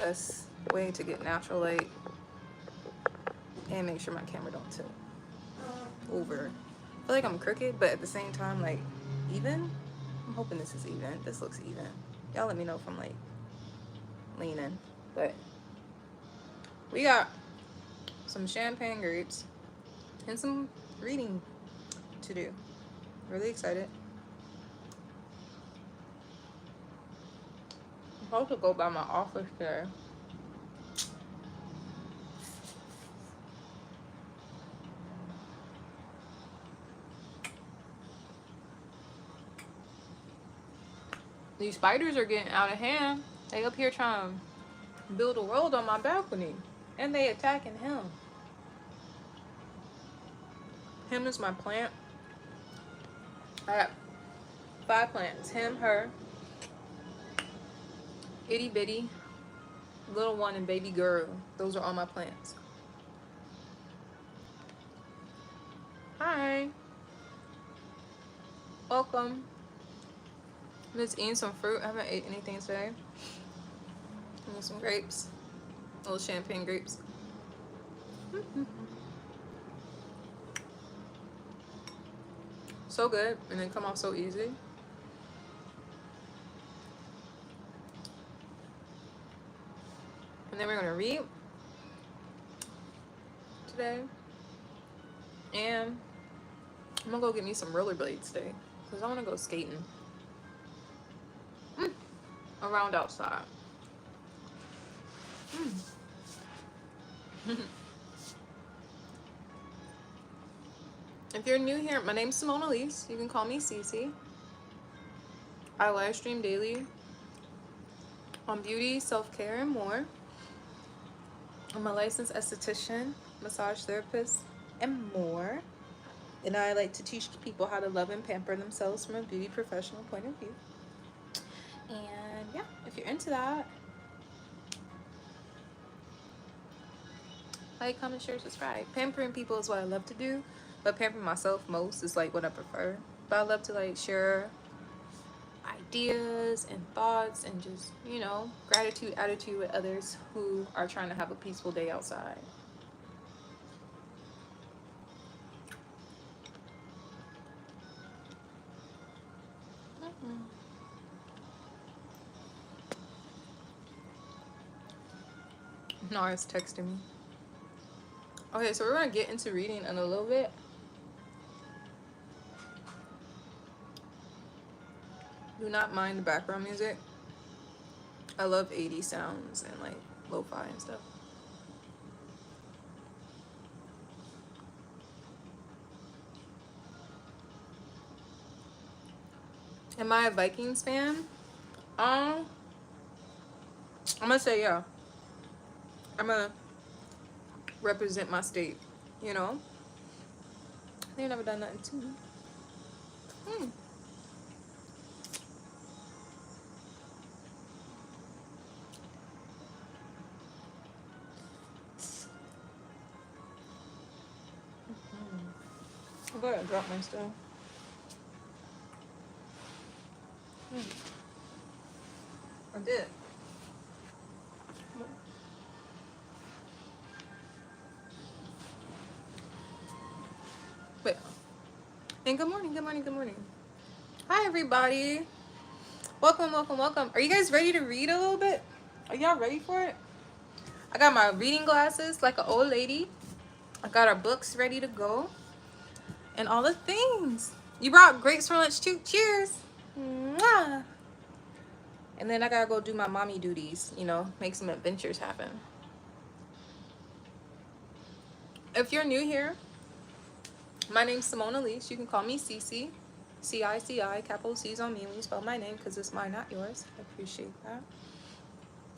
best way to get natural light and make sure my camera don't tilt over. I feel like I'm crooked, but at the same time, like, even. I'm hoping this is even. This looks even. Y'all let me know if I'm like leaning. But we got some champagne grapes and some reading to do. Really excited. I'm supposed to go by my office today. These spiders are getting out of hand. They up here trying to build a world on my balcony. And they attacking him. Him is my plant. I got 5 plants. Him, her, itty bitty, little one, and baby girl. Those are all my plants. Hi. Welcome. I'm just eating some fruit. I haven't ate anything today. And some grapes. Little champagne grapes. So good. And they come off so easy. And then we're going to read today. And I'm going to go get me some rollerblades today. Because I want to go skating. Around outside. If you're new here, my name's Cimonealise. You can call me Cece. I live stream daily on beauty, self-care, and more. I'm a licensed esthetician, massage therapist, and more. And I like to teach people how to love and pamper themselves from a beauty professional point of view. And yeah, if you're into that, like, comment, share, subscribe. Pampering people is what I love to do, but pampering myself most is like what I prefer. But I love to like share ideas and thoughts and just, you know, gratitude, attitude with others who are trying to have a peaceful day outside. Nara's texting me. Okay, so we're gonna get into reading in a little bit. Do not mind the background music. I love 80 sounds and like lo-fi and stuff. Am I a Vikings fan? I'm gonna say yeah. I'm gonna represent my state, you know? They've never done nothing to me. I'm gonna drop my stuff. I did. Wait. And good morning, good morning, good morning. Hi, everybody. Welcome, welcome, welcome. Are you guys ready to read a little bit? Are y'all ready for it? I got my reading glasses like an old lady. I got our books ready to go. And all the things. You brought grapes for lunch too. Cheers. Mwah. And then I gotta go do my mommy duties, you know, make some adventures happen. If you're new here, my name's Cimonealise. You can call me Cece. C-I-C-I, capital C's on me when you spell my name because it's mine, not yours. I appreciate that.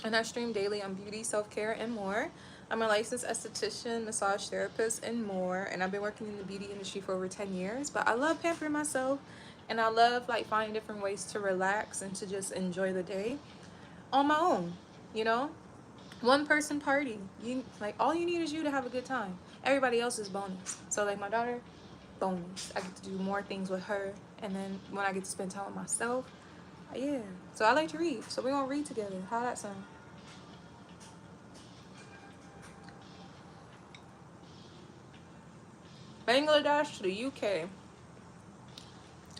And I stream daily on beauty, self-care, and more. I'm a licensed esthetician, massage therapist, and more. And I've been working in the beauty industry for over 10 years. But I love pampering myself. And I love like finding different ways to relax and to just enjoy the day on my own, you know? One person party. You like all you need is you to have a good time. Everybody else is bonus. So like my daughter, bonus. I get to do more things with her. And then when I get to spend time with myself, yeah. So I like to read. So we're gonna read together. How that sound? Bangladesh to the UK.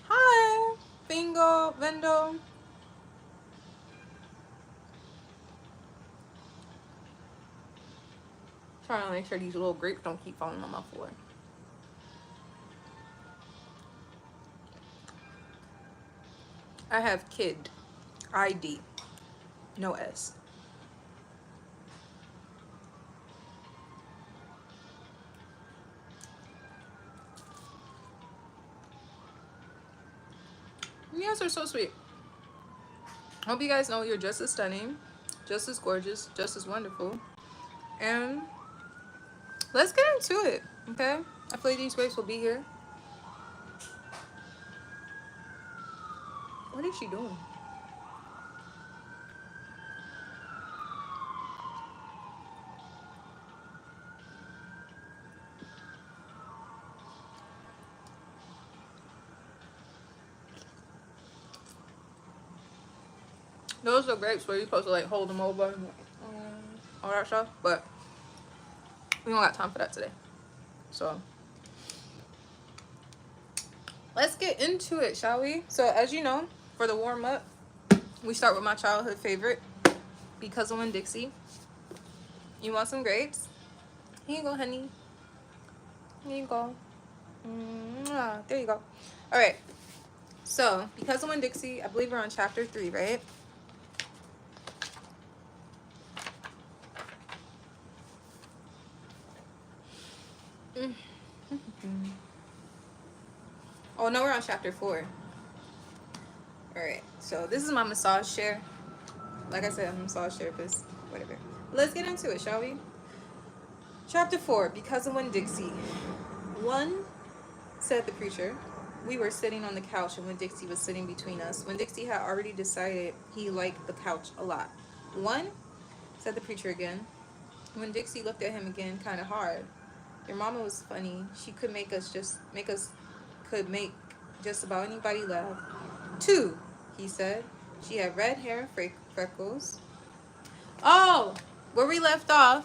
Hi, Bingo, Vendo. Trying to make sure these little grapes don't keep falling on my floor. I have kid ID, no S. You guys are so sweet. Hope you guys know you're just as stunning, just as gorgeous, just as wonderful. And let's get into it, okay? I feel like these grapes will be here. What is she doing? Those are grapes where you're supposed to like hold them over, all that stuff. But we don't got time for that today. So let's get into it, shall we? So as you know, for the warm up, we start with my childhood favorite, Because of Winn-Dixie. You want some grapes? Here you go, honey. Here you go. There you go. All right. So Because of Winn-Dixie, I believe we're on chapter 3, right? Oh no, we're on chapter 4. All right. So this is my massage chair. Like I said, I'm a massage therapist. Whatever. Let's get into it, shall we? Chapter 4, Because of Winn-Dixie. 1, said the preacher. We were sitting on the couch and Winn-Dixie was sitting between us. Winn-Dixie had already decided he liked the couch a lot. 1, said the preacher again. Winn-Dixie looked at him again kind of hard. Your mama was funny. She could make just about anybody laugh. 2, he said. She had red hair, freckles. Oh, where we left off.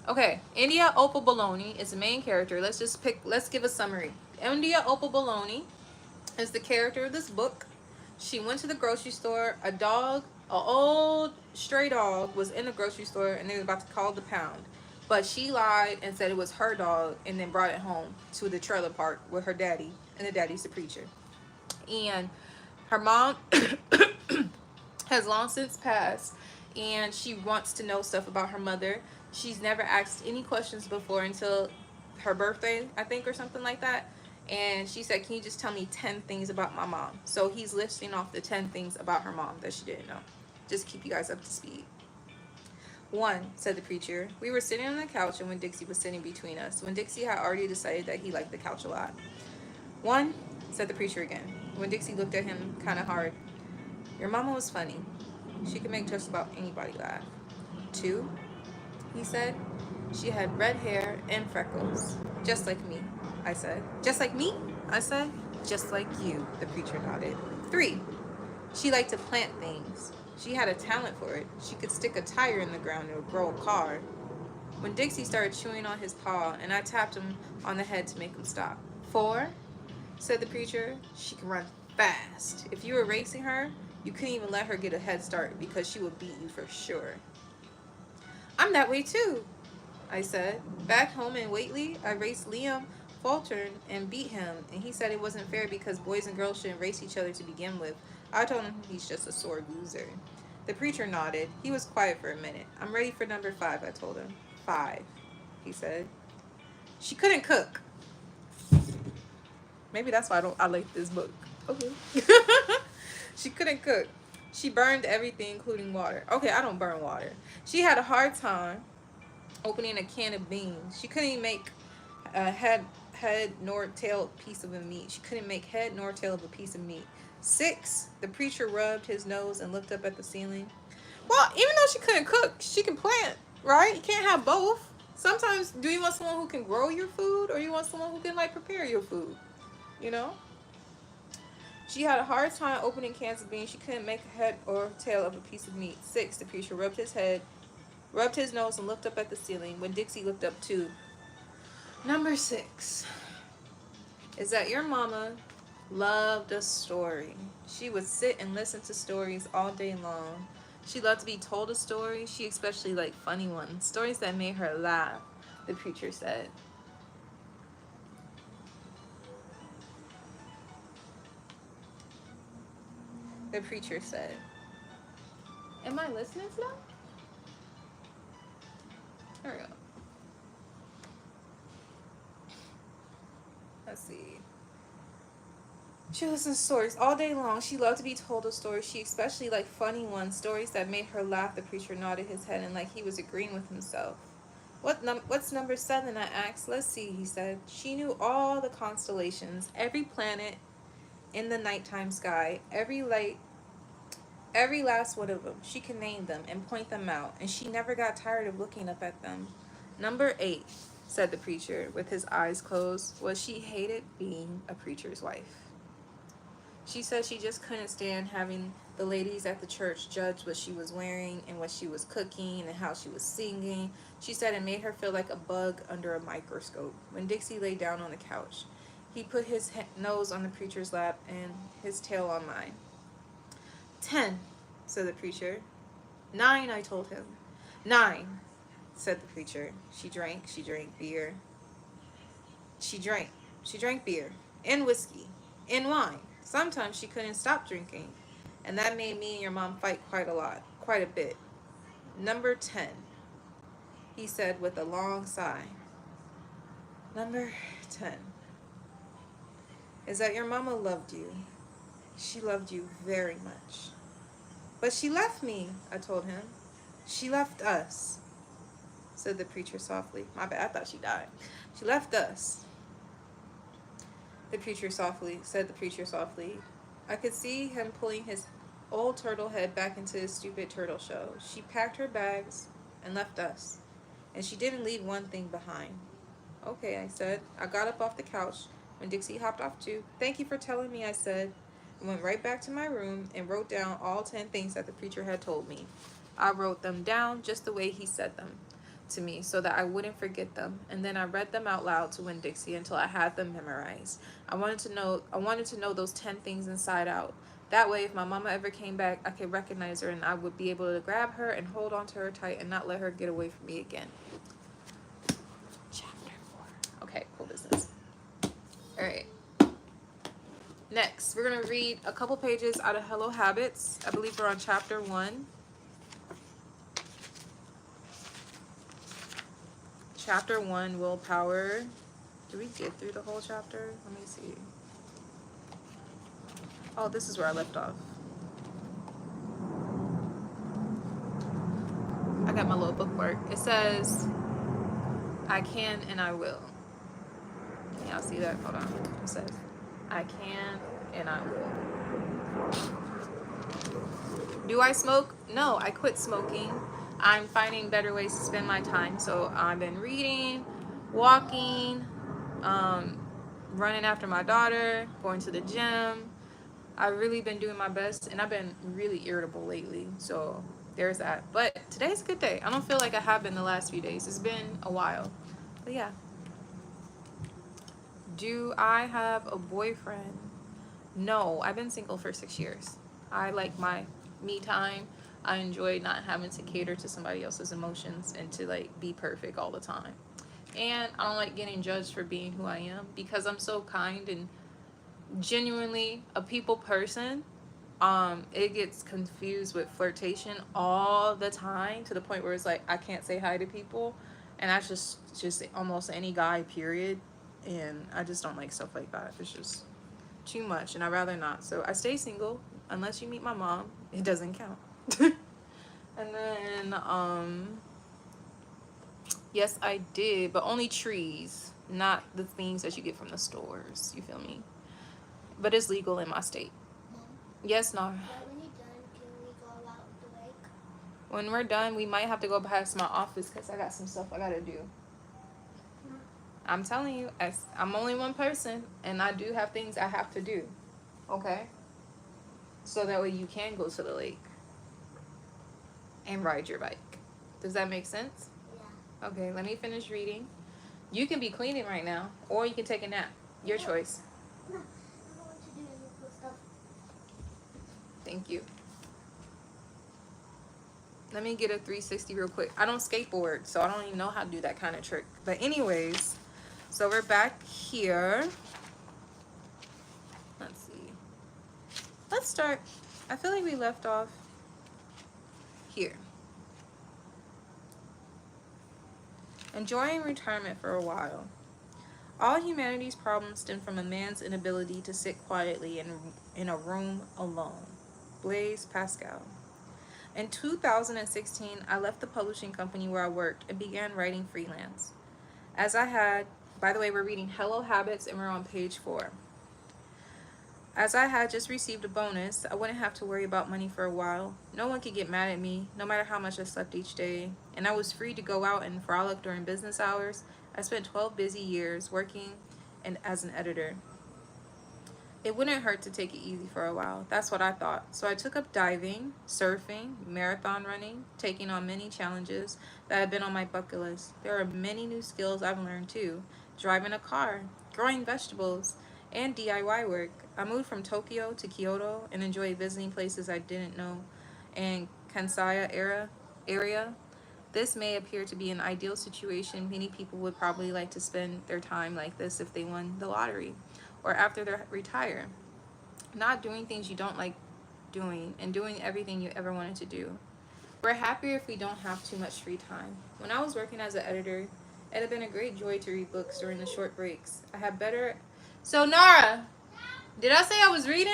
Okay, India Opal Baloney is the main character. Let's give a summary. India Opal Baloney is the character of this book. She went to the grocery store. An old stray dog was in the grocery store and they were about to call the pound. But she lied and said it was her dog and then brought it home to the trailer park with her daddy. And the daddy's the preacher. And her mom has long since passed and she wants to know stuff about her mother. She's never asked any questions before until her birthday, I think, or something like that. And she said, can you just tell me 10 things about my mom? So he's listing off the 10 things about her mom that she didn't know. Just keep you guys up to speed. 1, said the preacher. We were sitting on the couch and Winn-Dixie was sitting between us. Winn-Dixie had already decided that he liked the couch a lot. 1, said the preacher again. Winn-Dixie looked at him kind of hard. Your mama was funny. She could make just about anybody laugh. 2, he said. She had red hair and freckles. Just like me, I said. Just like me? I said. Just like you, the preacher nodded. 3, she liked to plant things. She had a talent for it. She could stick a tire in the ground and grow a car. Winn-Dixie started chewing on his paw, and I tapped him on the head to make him stop. 4, said the preacher. She can run fast. If you were racing her, you couldn't even let her get a head start because she would beat you for sure. I'm that way too, I said. Back home in Whately, I raced Liam Fulton and beat him, and he said it wasn't fair because boys and girls shouldn't race each other to begin with. I told him he's just a sore loser. The preacher nodded. He was quiet for a minute. I'm ready for number 5, I told him. 5, he said. She couldn't cook. Maybe that's why I like this book. Okay. She couldn't cook. She burned everything, including water. Okay, I don't burn water. She had a hard time opening a can of beans. She couldn't make a head nor tail piece of a meat. She couldn't make head nor tail of a piece of meat. 6, the preacher rubbed his nose and looked up at the ceiling. Well, even though she couldn't cook, she can plant, right? You can't have both. Sometimes, do you want someone who can grow your food or you want someone who can, like, prepare your food? You know? She had a hard time opening cans of beans. She couldn't make a head or tail of a piece of meat. 6, the preacher rubbed his nose and looked up at the ceiling. Winn-Dixie looked up too. Number 6 is that your mama loved a story. She would sit and listen to stories all day long. She loved to be told a story. She especially liked funny ones, stories that made her laugh, the preacher said. The preacher said. Am I listening to that? There we go. Let's see. She listened to stories all day long. She loved to be told a story. She especially liked funny ones, stories that made her laugh. The preacher nodded his head and like he was agreeing with himself. What's number 7? I asked. Let's see, he said. She knew all the constellations, every planet in the nighttime sky, every light, every last one of them. She could name them and point them out, and she never got tired of looking up at them. Number 8, said the preacher with his eyes closed, was she hated being a preacher's wife. She said she just couldn't stand having the ladies at the church judge what she was wearing and what she was cooking and how she was singing. She said it made her feel like a bug under a microscope. Winn-Dixie lay down on the couch. He put his nose on the preacher's lap and his tail on mine. 10, said the preacher. 9, I told him. 9, said the preacher. She drank beer. She drank beer and whiskey and wine. Sometimes she couldn't stop drinking, and that made me and your mom fight quite a bit. Number 10, he said with a long sigh. Number 10 is that your mama loved you. She loved you very much. But she left me, I told him. She left us, said the preacher softly. My bad, I thought she died. She left us. The preacher softly. I could see him pulling his old turtle head back into his stupid turtle shell. She packed her bags and left us, and she didn't leave one thing behind. Okay, I said. I got up off the couch when Dixie hopped off too. Thank you for telling me, I said. I went right back to my room and wrote down all 10 things that the preacher had told me. I wrote them down just the way he said them to me so that I wouldn't forget them, and then I read them out loud to Winn-Dixie until I had them memorized. I wanted to know those 10 things inside out. That way, if my mama ever came back, I could recognize her and I would be able to grab her and hold on to her tight and not let her get away from me again. Chapter 4. Okay, cool business. All right. Next, we're going to read a couple pages out of Hello Habits. I believe we're on chapter 1. Chapter 1, Willpower. Did we get through the whole chapter? Let me see. Oh, this is where I left off. I got my little bookmark. It says, I can and I will. Can y'all see that? Hold on. It says, I can and I will. Do I smoke? No, I quit smoking. I'm finding better ways to spend my time. So I've been reading, walking, running after my daughter, going to the gym. I've really been doing my best, and I've been really irritable lately. So there's that. But today's a good day. I don't feel like I have been the last few days. It's been a while. But yeah. Do I have a boyfriend? No, I've been single for 6 years. I like my me time. I enjoy not having to cater to somebody else's emotions and to like be perfect all the time. And I don't like getting judged for being who I am because I'm so kind and genuinely a people person. It gets confused with flirtation all the time to the point where it's like I can't say hi to people, and that's just almost any guy, period. And I just don't like stuff like that. It's just too much, and I'd rather not. So I stay single unless you meet my mom. It doesn't count. And then yes, I did, but only trees, not the things that you get from the stores. You feel me? But it's legal in my state. Mom, Yes, no. when you're done, can we go out the lake? When we're done, we might have to go past my office because I got some stuff I gotta do. I'm telling you, I'm only one person, and I do have things I have to do. Okay? So that way you can go to the lake and ride your bike. Does that make sense? Yeah. Okay, let me finish reading. You can be cleaning right now, or you can take a nap. Your choice. No, I don't want to do any cool stuff. Thank you. Let me get a 360 real quick. I don't skateboard, so I don't even know how to do that kind of trick. But anyways, so we're back here. Let's see. Let's start. I feel like we left off here. Enjoying retirement for a while. All humanity's problems stem from a man's inability to sit quietly in a room alone. Blaise Pascal. In 2016, I left the publishing company where I worked and began writing freelance. As I had, by the way, we're reading Hello Habits and we're on page 4. As I had just received a bonus, I wouldn't have to worry about money for a while. No one could get mad at me, no matter how much I slept each day. And I was free to go out and frolic during business hours. I spent 12 busy years working and as an editor. It wouldn't hurt to take it easy for a while. That's what I thought. So I took up diving, surfing, marathon running, taking on many challenges that had been on my bucket list. There are many new skills I've learned too. Driving a car, growing vegetables, and DIY work. I moved from Tokyo to Kyoto and enjoyed visiting places I didn't know and Kansai area. This may appear to be an ideal situation. Many people would probably like to spend their time like this if they won the lottery or after they retire. Not doing things you don't like doing and doing everything you ever wanted to do. We're happier if we don't have too much free time. When I was working as an editor, it had been a great joy to read books during the short breaks. I had better... So, Nara, did I say I was reading?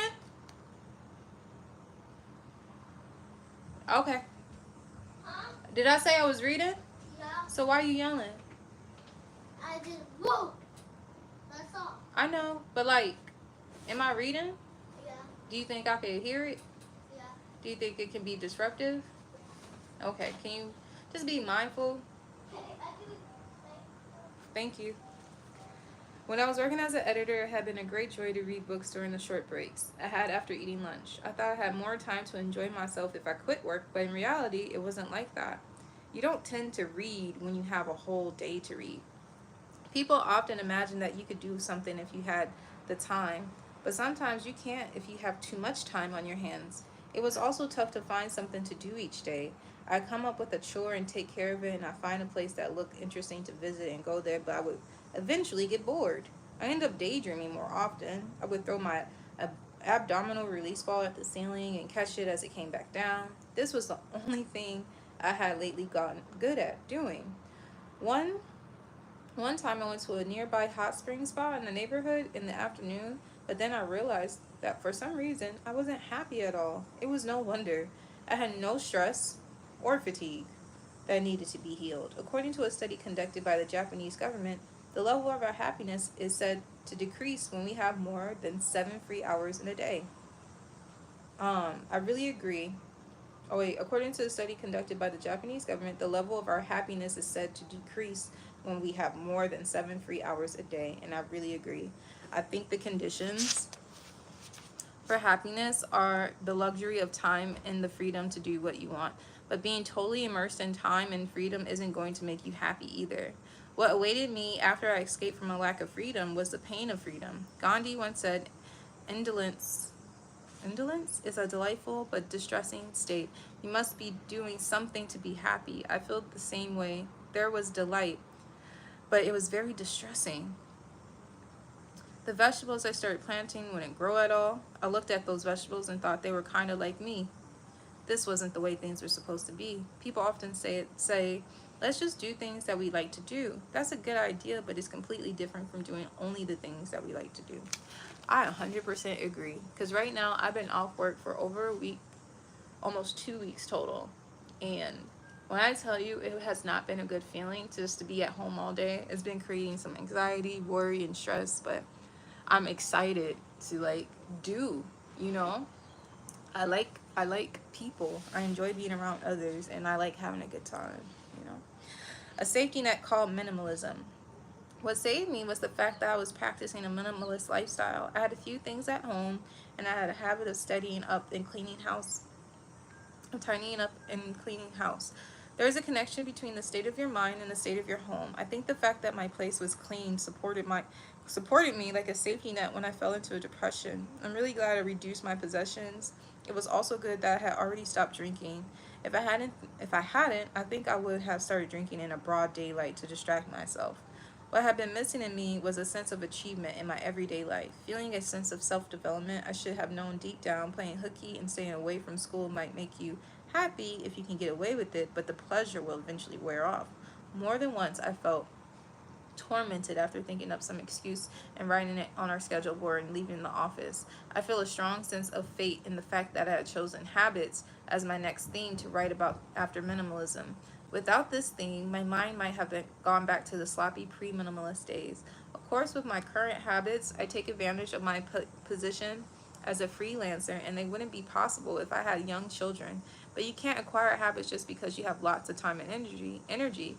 Okay. Huh? Did I say I was reading? Yeah. So why are you yelling? I just whoa. That's all. I know, but like, am I reading? Yeah. Do you think I could hear it? Yeah. Do you think it can be disruptive? Okay, can you just be mindful? Thank you. When I was working as an editor, it had been a great joy to read books during the short breaks I had after eating lunch. I thought I had more time to enjoy myself if I quit work, but in reality, it wasn't like that. You don't tend to read when you have a whole day to read. People often imagine that you could do something if you had the time, but sometimes you can't if you have too much time on your hands. It was also tough to find something to do each day. I come up with a chore and take care of it, and I find a place that looked interesting to visit and go there, but I would eventually get bored. I end up daydreaming more often. I would throw my abdominal release ball at the ceiling and catch it as it came back down. This was the only thing I had lately gotten good at doing. One one time I went to a nearby hot spring spot in the neighborhood in the afternoon, but then I realized that for some reason I wasn't happy at all. It was no wonder. I had no stress or fatigue that needed to be healed. According to a study conducted by the Japanese government, the level of our happiness is said to decrease when we have more than 7 free hours in a day. I really agree. Oh wait, according to a study conducted by the Japanese government, the level of our happiness is said to decrease when we have more than 7 free hours a day, and I really agree. I think the conditions for happiness are the luxury of time and the freedom to do what you want. But being totally immersed in time and freedom isn't going to make you happy either. What awaited me after I escaped from a lack of freedom was the pain of freedom. Gandhi once said, indolence is a delightful but distressing state. You must be doing something to be happy. I feel the same way. There was delight, but it was very distressing. The vegetables I started planting wouldn't grow at all. I looked at those vegetables and thought they were kind of like me. This wasn't the way things were supposed to be. People often say, let's just do things that we like to do. That's a good idea, but it's completely different from doing only the things that we like to do. I 100% agree. Because right now, I've been off work for over a week, almost 2 weeks total. And when I tell you it has not been a good feeling just to be at home all day, it's been creating some anxiety, worry, and stress. But I'm excited to do, you know? I like people. I enjoy being around others, and I like having a good time, you know? A safety net called minimalism. What saved me was the fact that I was practicing a minimalist lifestyle. I had a few things at home, and I had a habit of tidying up and cleaning house. There is a connection between the state of your mind and the state of your home. I think the fact that my place was clean supported me like a safety net when I fell into a depression. I'm really glad I reduced my possessions. It was also good that I had already stopped drinking. If I hadn't, I think I would have started drinking in a broad daylight to distract myself. What had been missing in me was a sense of achievement in my everyday life, feeling a sense of self-development. I should have known deep down playing hooky and staying away from school might make you happy if you can get away with it, but the pleasure will eventually wear off. More than once, I felt tormented after thinking up some excuse and writing it on our schedule board and leaving the office. I feel a strong sense of fate in the fact that I had chosen habits as my next theme to write about after minimalism. Without this theme, my mind might have gone back to the sloppy pre-minimalist days. Of course, with my current habits, I take advantage of my position as a freelancer, and they wouldn't be possible if I had young children. But you can't acquire habits just because you have lots of time and energy.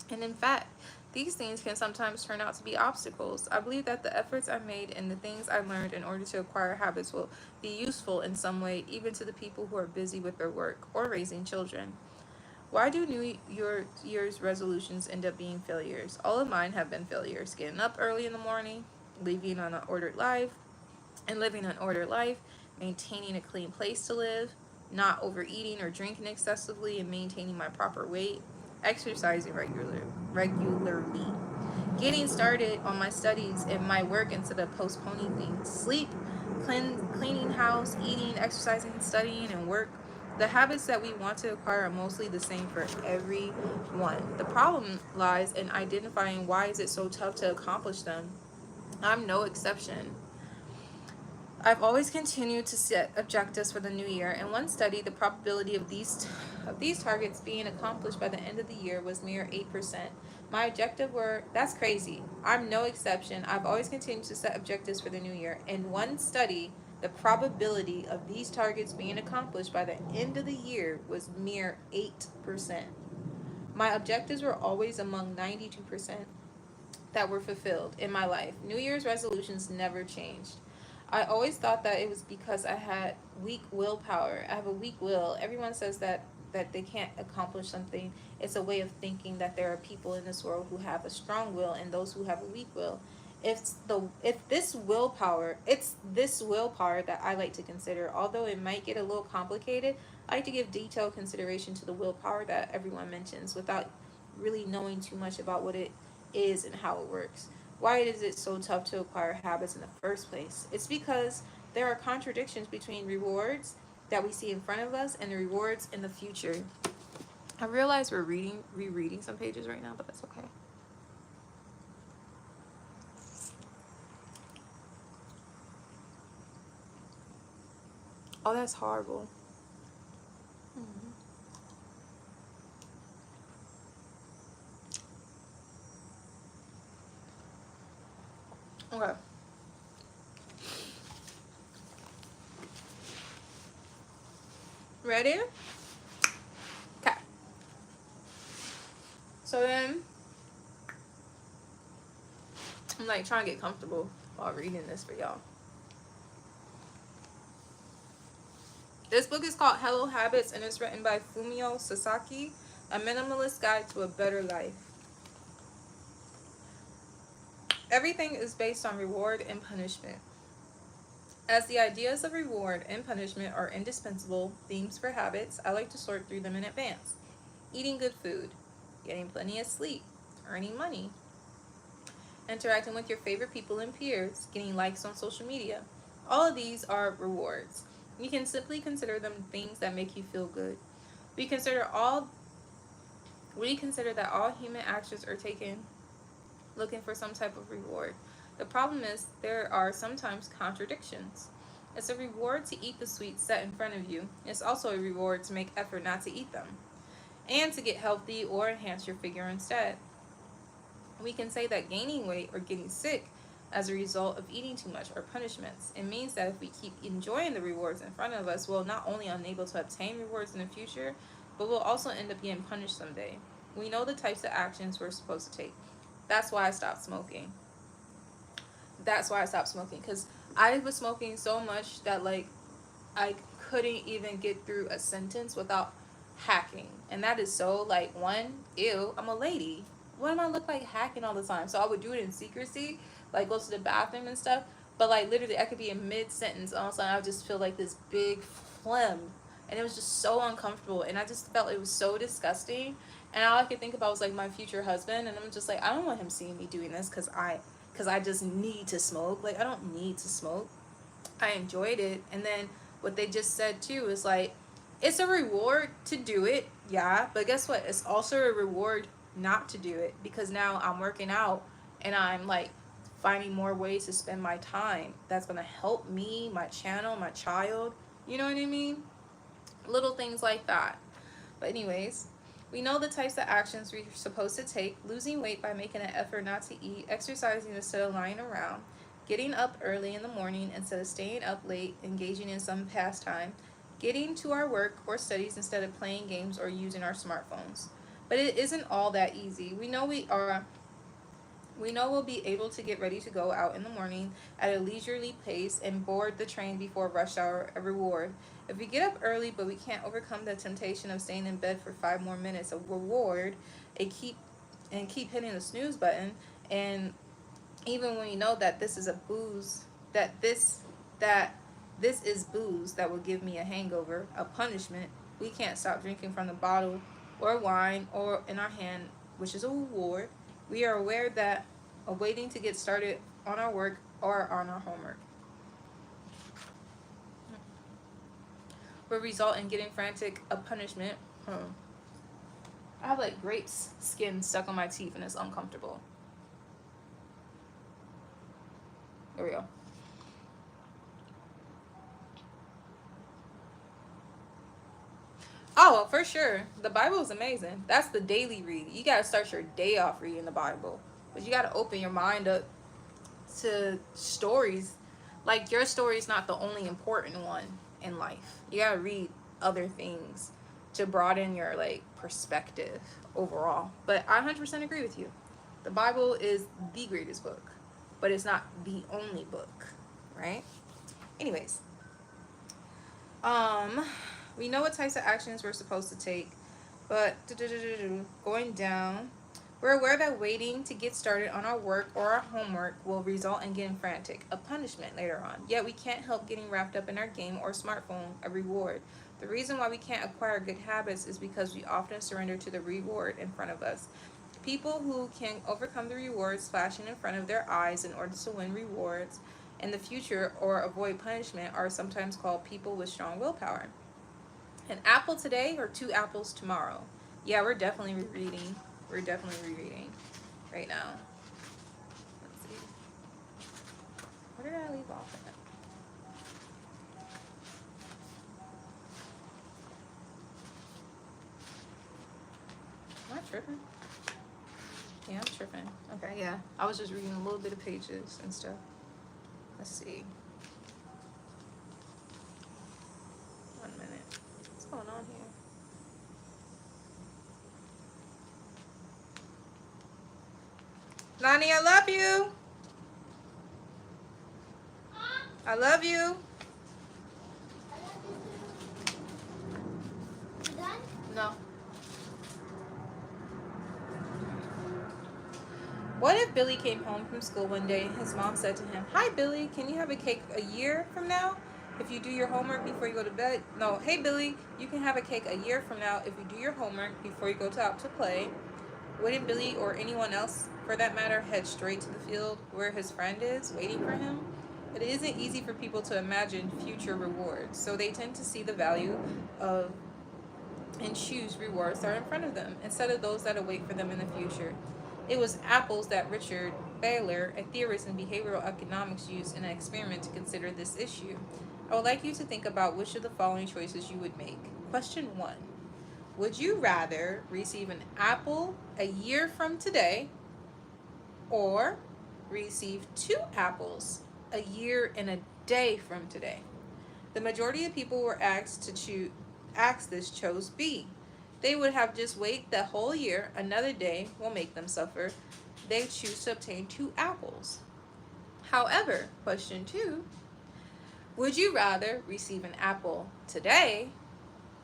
And in fact, these things can sometimes turn out to be obstacles. I believe that the efforts I made and the things I learned in order to acquire habits will be useful in some way, even to the people who are busy with their work or raising children. Why do Year's resolutions end up being failures? All of mine have been failures. Getting up early in the morning, living an ordered life, maintaining a clean place to live, not overeating or drinking excessively and maintaining my proper weight, exercising regularly, getting started on my studies and my work instead of postponing things, sleep, cleaning house, eating, exercising, studying, and work. The habits that we want to acquire are mostly the same for everyone. The problem lies in identifying why is it so tough to accomplish them. I'm no exception. I've always continued to set objectives for the new year. In one study, the probability of these targets being accomplished by the end of the year was mere 8%. My objective were, that's crazy. I'm no exception. I've always continued to set objectives for the new year. In one study, the probability of these targets being accomplished by the end of the year was mere 8%. My objectives were always among 92% that were fulfilled in my life. New Year's resolutions never changed. I always thought that it was because I had weak willpower. I have a weak will. Everyone says that they can't accomplish something. It's a way of thinking that there are people in this world who have a strong will and those who have a weak will. It's this willpower that I like to consider. Although it might get a little complicated, I like to give detailed consideration to the willpower that everyone mentions without really knowing too much about what it is and how it works. Why is it so tough to acquire habits in the first place? It's because there are contradictions between rewards that we see in front of us and the rewards in the future. I realize we're rereading some pages right now, but that's okay. Oh, that's horrible. Okay. Ready? Okay. So then, I'm like trying to get comfortable while reading this for y'all. This book is called Hello Habits and it's written by Fumio Sasaki, A Minimalist Guide to a Better Life. Everything is based on reward and punishment. As the ideas of reward and punishment are indispensable themes for habits, I like to sort through them in advance. Eating good food, getting plenty of sleep, earning money, interacting with your favorite people and peers, getting likes on social media. All of these are rewards. You can simply consider them things that make you feel good. We consider that all human actions are taken looking for some type of reward. The problem is there are sometimes contradictions. It's a reward to eat the sweets set in front of you. It's also a reward to make effort not to eat them and to get healthy or enhance your figure instead. We can say that gaining weight or getting sick as a result of eating too much are punishments. It means that if we keep enjoying the rewards in front of us, we'll not only unable to obtain rewards in the future, but we'll also end up getting punished someday. We know the types of actions we're supposed to take. That's why I stopped smoking. Because I was smoking so much that like I couldn't even get through a sentence without hacking. And that is so like, one, ew, I'm a lady. What am I look like hacking all the time? So I would do it in secrecy, like go to the bathroom and stuff. But like literally I could be in mid sentence, all of a sudden I would just feel like this big phlegm. And it was just so uncomfortable, and I just felt it was so disgusting. And all I could think about was like my future husband, and I'm just like, I don't want him seeing me doing this because I just need to smoke. Like, I don't need to smoke. I enjoyed it. And then what they just said too is like, it's a reward to do it, yeah, but guess what? It's also a reward not to do it, because now I'm working out and I'm like finding more ways to spend my time that's gonna help me, my channel, my child. You know what I mean? Little things like that. But anyways, we know the types of actions we're supposed to take: losing weight by making an effort not to eat, exercising instead of lying around, getting up early in the morning instead of staying up late, engaging in some pastime, getting to our work or studies instead of playing games or using our smartphones. But it isn't all that easy. We know we'll be able to get ready to go out in the morning at a leisurely pace and board the train before rush hour, a reward. If we get up early but we can't overcome the temptation of staying in bed for 5 more minutes, a reward, keep hitting the snooze button. And even when we know that this is a booze, that this is booze that will give me a hangover, a punishment, we can't stop drinking from the bottle or wine or in our hand, which is a reward. We are aware that waiting to get started on our work or on our homework will result in getting frantic, a punishment. I have like grapes skin stuck on my teeth and it's uncomfortable. There we go. Oh, for sure. The Bible is amazing. That's the daily read. You got to start your day off reading the Bible. But you got to open your mind up to stories. Like, your story is not the only important one in life. You got to read other things to broaden your, like, perspective overall. But I 100% agree with you. The Bible is the greatest book. But it's not the only book, right? Anyways. We know what types of actions we're supposed to take, but going down, we're aware that waiting to get started on our work or our homework will result in getting frantic, a punishment later on. Yet we can't help getting wrapped up in our game or smartphone, a reward. The reason why we can't acquire good habits is because we often surrender to the reward in front of us. People who can overcome the rewards flashing in front of their eyes in order to win rewards in the future or avoid punishment are sometimes called people with strong willpower. An apple today or 2 apples tomorrow? Yeah, we're definitely rereading. We're definitely rereading right now. Let's see. Where did I leave off at? Am I tripping? Yeah, I'm tripping. Okay, yeah. I was just reading a little bit of pages and stuff. Let's see. 1 minute. What's going on here? Nani, I love you. I love you. You done? No. What if Billy came home from school one day and his mom said to him, "Hi, Billy, can you have a cake a year from now if you do your homework before you go to bed?" No, "Hey, Billy, you can have a cake a year from now if you do your homework before you go out to play." Wouldn't Billy, or anyone else for that matter, head straight to the field where his friend is, waiting for him? It isn't easy for people to imagine future rewards, so they tend to see the value of and choose rewards that are in front of them instead of those that await for them in the future. It was apples that Richard Thaler, a theorist in behavioral economics, used in an experiment to consider this issue. I would like you to think about which of the following choices you would make. Question 1. Would you rather receive an apple a year from today or receive 2 apples a year and a day from today? The majority of people were asked this chose B. They would have just wait the whole year. Another day will make them suffer. They choose to obtain 2 apples. However, question 2, would you rather receive an apple today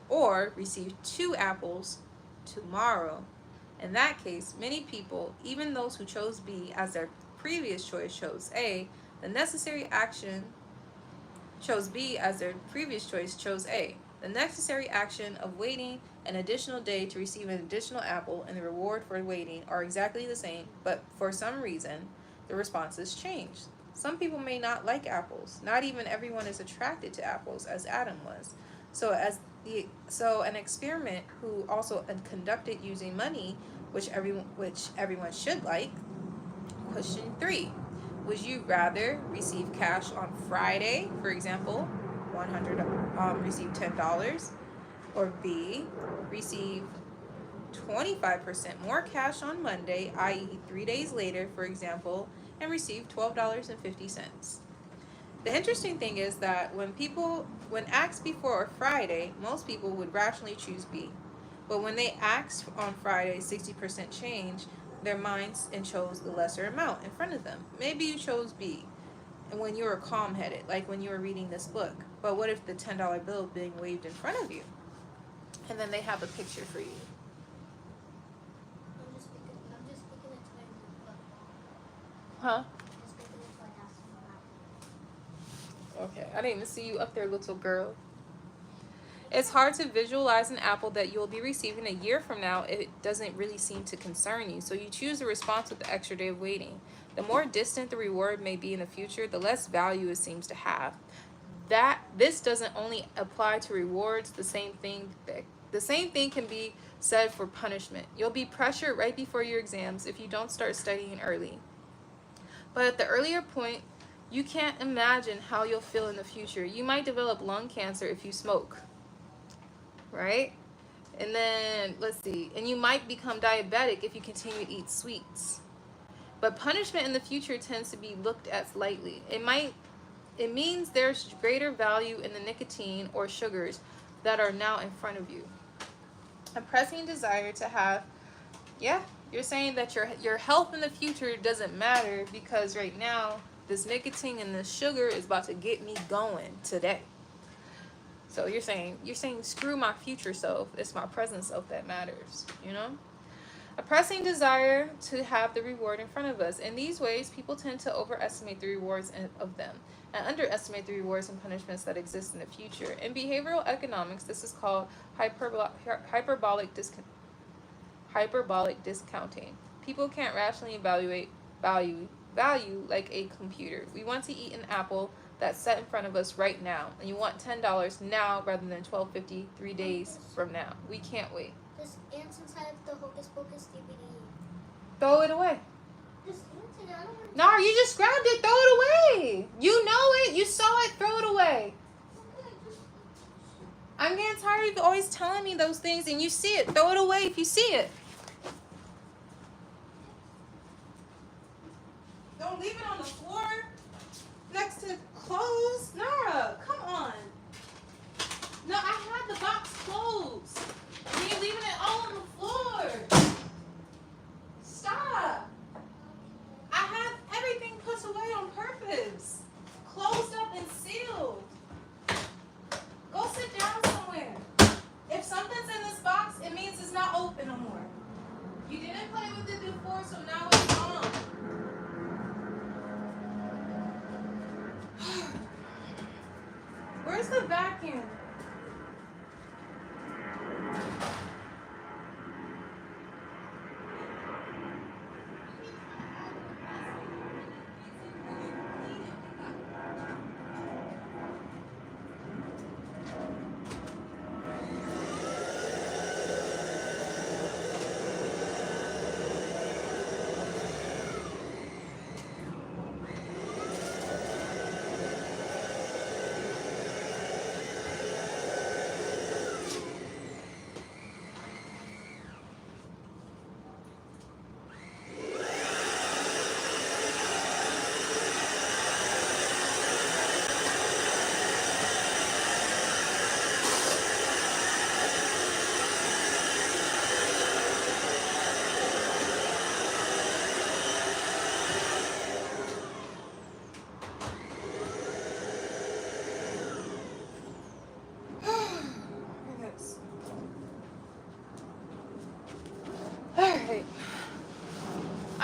or receive 2 apples tomorrow. In that case, many people, even those who chose B as their previous choice, chose A. The necessary action chose B as their previous choice chose A. The necessary action of waiting an additional day to receive an additional apple and the reward for waiting are exactly the same, but for some reason, the responses changed. Some people may not like apples. Not even everyone is attracted to apples, as Adam was. So an experiment who also conducted using money, which everyone should like. Question 3. Would you rather receive cash on Friday, for example, receive $10, or B, receive 25% more cash on Monday, i.e. 3 days later, for example, and receive $12.50? The interesting thing is that when asked before Friday, most people would rationally choose B. But when they asked on Friday 60% change their minds and chose the lesser amount in front of them. Maybe you chose B and when you were calm-headed, like when you were reading this book. But what if the $10 bill being waved in front of you? And then they have a picture for you. I'm just speaking it to my book. Huh? I'm speaking it to my house. Okay, I didn't even see you up there, little girl. It's hard to visualize an apple that you'll be receiving a year from now if it doesn't really seem to concern you, so you choose the response with the extra day of waiting. The more distant the reward may be in the future, the less value it seems to have. This doesn't only apply to rewards, the same thing can be said for punishment. You'll be pressured right before your exams if you don't start studying early. But at the earlier point, you can't imagine how you'll feel in the future. You might develop lung cancer if you smoke. Right? And then, let's see, and you might become diabetic if you continue to eat sweets. But punishment in the future tends to be looked at lightly. It means there's greater value in the nicotine or sugars that are now in front of you. A pressing desire to have, you're saying that your health in the future doesn't matter because right now, this nicotine and this sugar is about to get me going today. So you're saying screw my future self, it's my present self that matters, you know? A pressing desire to have the reward in front of us. In these ways, people tend to overestimate the rewards of them and underestimate the rewards and punishments that exist in the future. In behavioral economics, this is called hyperbolic discounting. People can't rationally evaluate value like a computer. We want to eat an apple that's set in front of us right now, and you want $10 now rather than $12.50 3 days from now. We can't wait. This ant's inside of the Hocus Pocus DVD. Throw it away. This ant's in, I don't want to. No, you just grabbed it. Throw it away. You know it. You saw it. Throw it away. I'm getting tired of you always telling me those things, and you see it. Throw it away if you see it. Don't leave it on the floor next to clothes. Nara, come on. No, I had the box closed. And you're leaving it all on the floor. Stop. I have everything put away on purpose. Closed up and sealed. Go sit down somewhere. If something's in this box, it means it's not open no more. You didn't play with it before, so now it's gone. Where's the vacuum?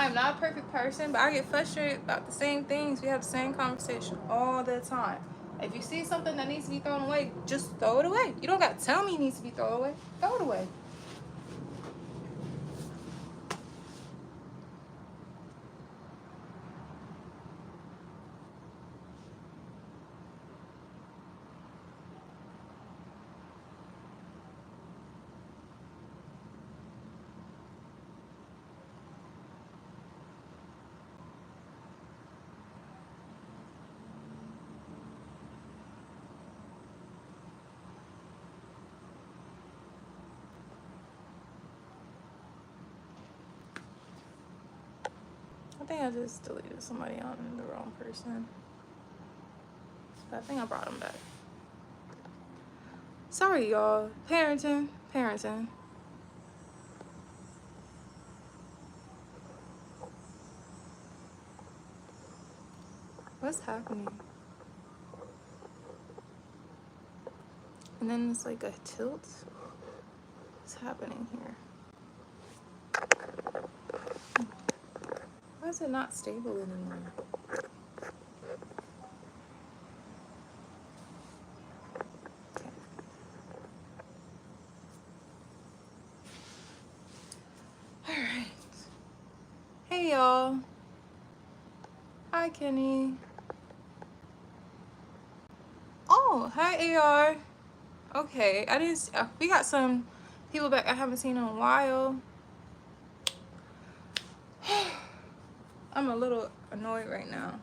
I'm not a perfect person, but I get frustrated about the same things. We have the same conversation all the time. If you see something that needs to be thrown away, just throw it away. You don't got to tell me it needs to be thrown away. Throw it away. I think I just deleted somebody on the wrong person. But I think I brought them back. Sorry, y'all. Parenting. Parenting. What's happening? And then it's like a tilt. What's happening here? Why is it not stable anymore? Okay. Alright. Hey y'all. Hi Kenny. Oh, hi AR. Okay, I didn't. We got some people back I haven't seen in a while. I'm a little annoyed right now,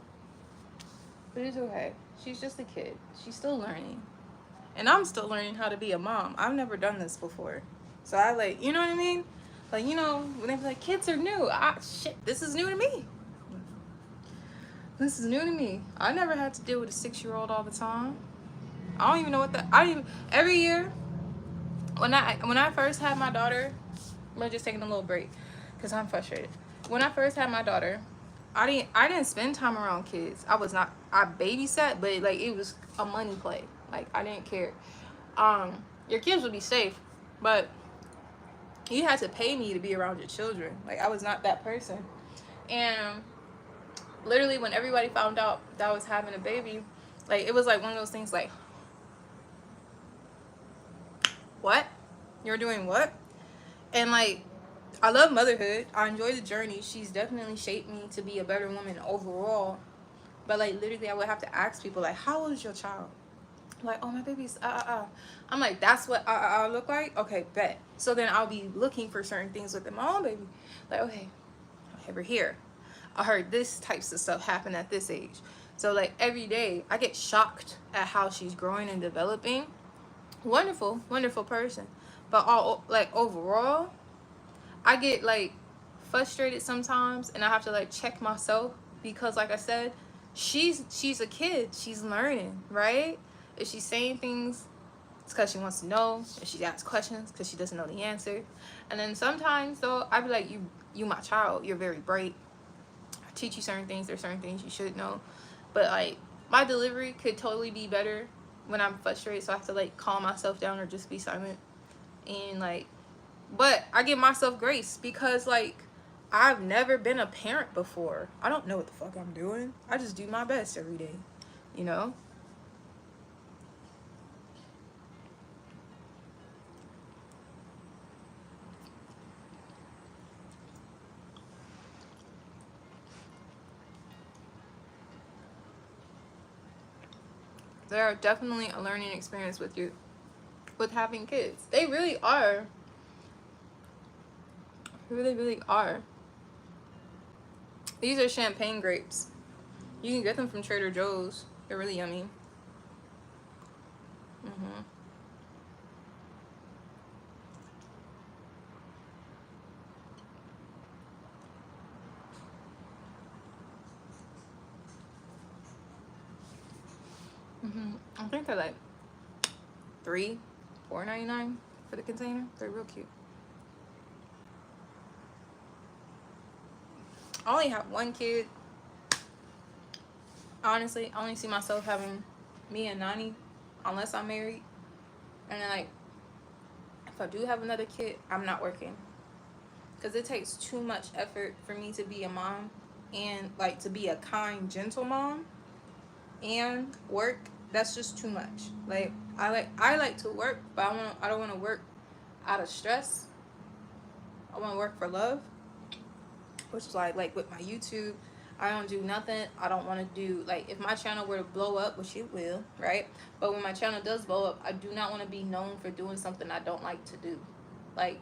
but it's okay. She's just a kid. She's still learning, and I'm still learning how to be a mom. I've never done this before, so I like, you know what I mean? Like, you know, when they be like, kids are new. Shit, this is new to me. This is new to me. I never had to deal with a 6-year-old all the time. I don't even know what that. Every year when I first had my daughter, we're just taking a little break because I'm frustrated. When I first had my daughter, I didn't spend time around kids. I babysat, but like it was a money play. Like I didn't care. Your kids would be safe, but you had to pay me to be around your children. Like I was not that person. And literally when everybody found out that I was having a baby, like it was like one of those things like, what? You're doing what? And like, I love motherhood. I enjoy the journey. She's definitely shaped me to be a better woman overall. But like literally I would have to ask people like, how old is your child? Like, oh, my baby's I'm like, that's what look like? Okay, bet. So then I'll be looking for certain things within my own baby. Like, okay, we're here. I heard this types of stuff happen at this age. So like every day I get shocked at how she's growing and developing. Wonderful, wonderful person. But all like overall, I get like frustrated sometimes and I have to like check myself because like I said, she's a kid. She's learning, right? If she's saying things, it's because she wants to know. If she asks questions, because she doesn't know the answer. And then sometimes though, I be like, you my child, you're very bright. I teach you certain things. There's certain things you should know. But like my delivery could totally be better when I'm frustrated. So I have to like calm myself down or just be silent. And like, but I give myself grace because like I've never been a parent before. I don't know what the fuck I'm doing. I just do my best every day, you know? They're definitely a learning experience with you, with having kids. They really are. Really, really are. These are champagne grapes. You can get them from Trader Joe's. They're really yummy. Mm-hmm. Mm-hmm. I think they're like $4.99 for the container. They're real cute. I only have one kid. Honestly, I only see myself having me and Nani unless I'm married. And then like, if I do have another kid, I'm not working. because it takes too much effort for me to be a mom and like to be a kind, gentle mom and work. That's just too much. Like I like to work, but I don't want to work out of stress. I want to work for love, which is like with my YouTube. I don't do nothing. I don't want to do, like, if my channel were to blow up, which it will, right? But when my channel does blow up, I do not want to be known for doing something I don't like to do. Like,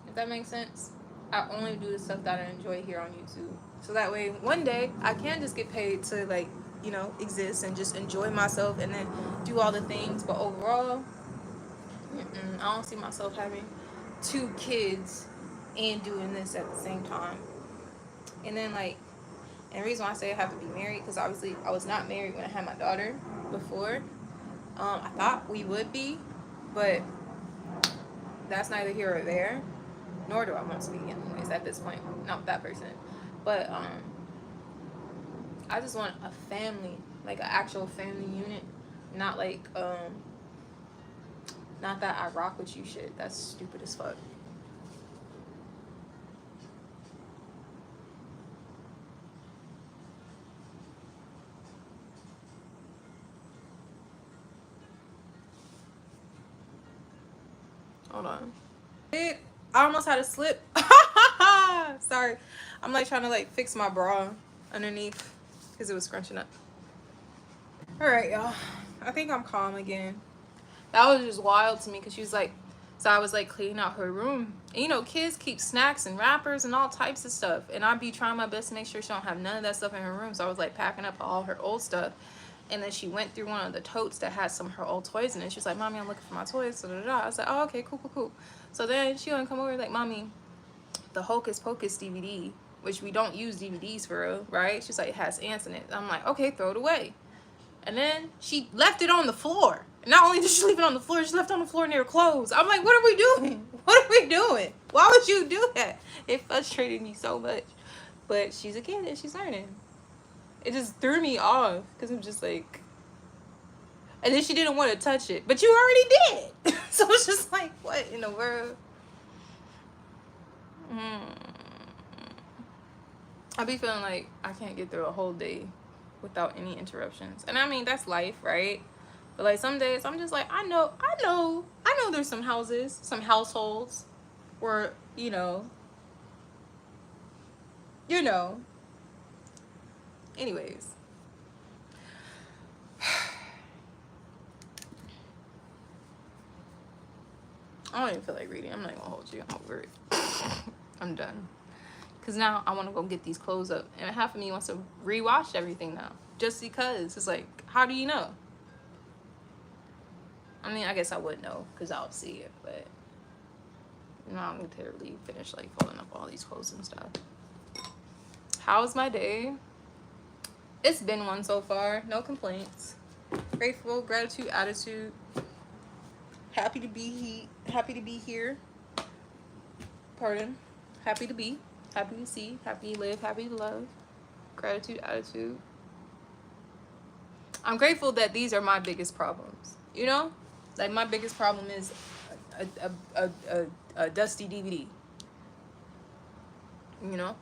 if that makes sense. I only do the stuff that I enjoy here on YouTube. So that way, one day, I can just get paid to, like, you know, exist and just enjoy myself and then do all the things. But overall, I don't see myself having 2 kids and doing this at the same time. And then, like, and the reason why I say I have to be married, because obviously I was not married when I had my daughter before. I thought we would be, but that's neither here or there. Nor do I want to be anyways at this point. Not with that person. But I just want a family, like an actual family unit. Not like not that I rock with you shit. That's stupid as fuck. Hold on. I almost had a slip. Sorry. I'm like trying to like fix my bra underneath because it was scrunching up. Alright, y'all. I think I'm calm again. That was just wild to me because she was like, so I was like cleaning out her room. And you know, kids keep snacks and wrappers and all types of stuff. And I'd be trying my best to make sure she don't have none of that stuff in her room. So I was like packing up all her old stuff. And then she went through one of the totes that had some of her old toys in it. She was like, Mommy, I'm looking for my toys. So I was like, oh, okay, cool. So then she gonna come over like, Mommy, the Hocus Pocus DVD, which we don't use DVDs for real, right? She's like, it has ants in it. I'm like, okay, throw it away. And then she left it on the floor. Not only did she leave it on the floor, she left it on the floor near her clothes. I'm like, what are we doing? What are we doing? Why would you do that? It frustrated me so much. But she's a kid and she's learning. It just threw me off because I'm just like, and then she didn't want to touch it, but you already did. So it's just like, what in the world? I be feeling like I can't get through a whole day without any interruptions. And I mean, that's life, right? But like some days I'm just like, I know there's some houses, some households where, you know. Anyways. I don't even feel like reading. I'm not even gonna hold you. I'm over it. I'm done. Because now I want to go get these clothes up. And half of me wants to rewash everything now. Just because. It's like, how do you know? I mean, I guess I would know. Because I'll see it. But no, I need to really finish like folding up all these clothes and stuff. How's my day? It's been one so far. No complaints. Grateful, gratitude, attitude. Happy to be here. Pardon. Happy to be. Happy to see. Happy to live. Happy to love. Gratitude, attitude. I'm grateful that these are my biggest problems. You know? Like my biggest problem is a dusty DVD. You know?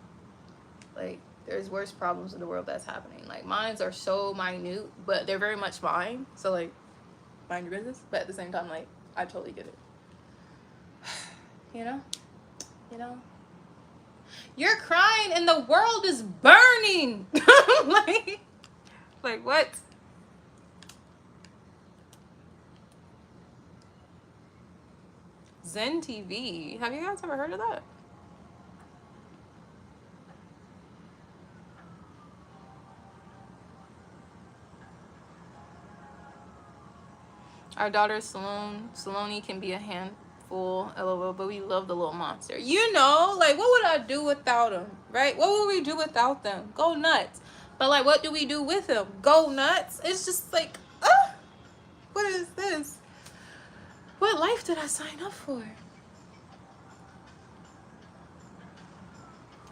Like there's worse problems in the world that's happening. Like mines are so minute, but they're very much mine. So like, mind your business. But at the same time, like, I totally get it. You know? You're crying and the world is burning. like what? Zen TV. Have you guys ever heard of that? Our daughter Saloni can be a handful, LOL, but we love the little monster. You know, like what would I do without him, right? What would we do without them? Go nuts. But like, what do we do with him? Go nuts. It's just like, what is this? What life did I sign up for?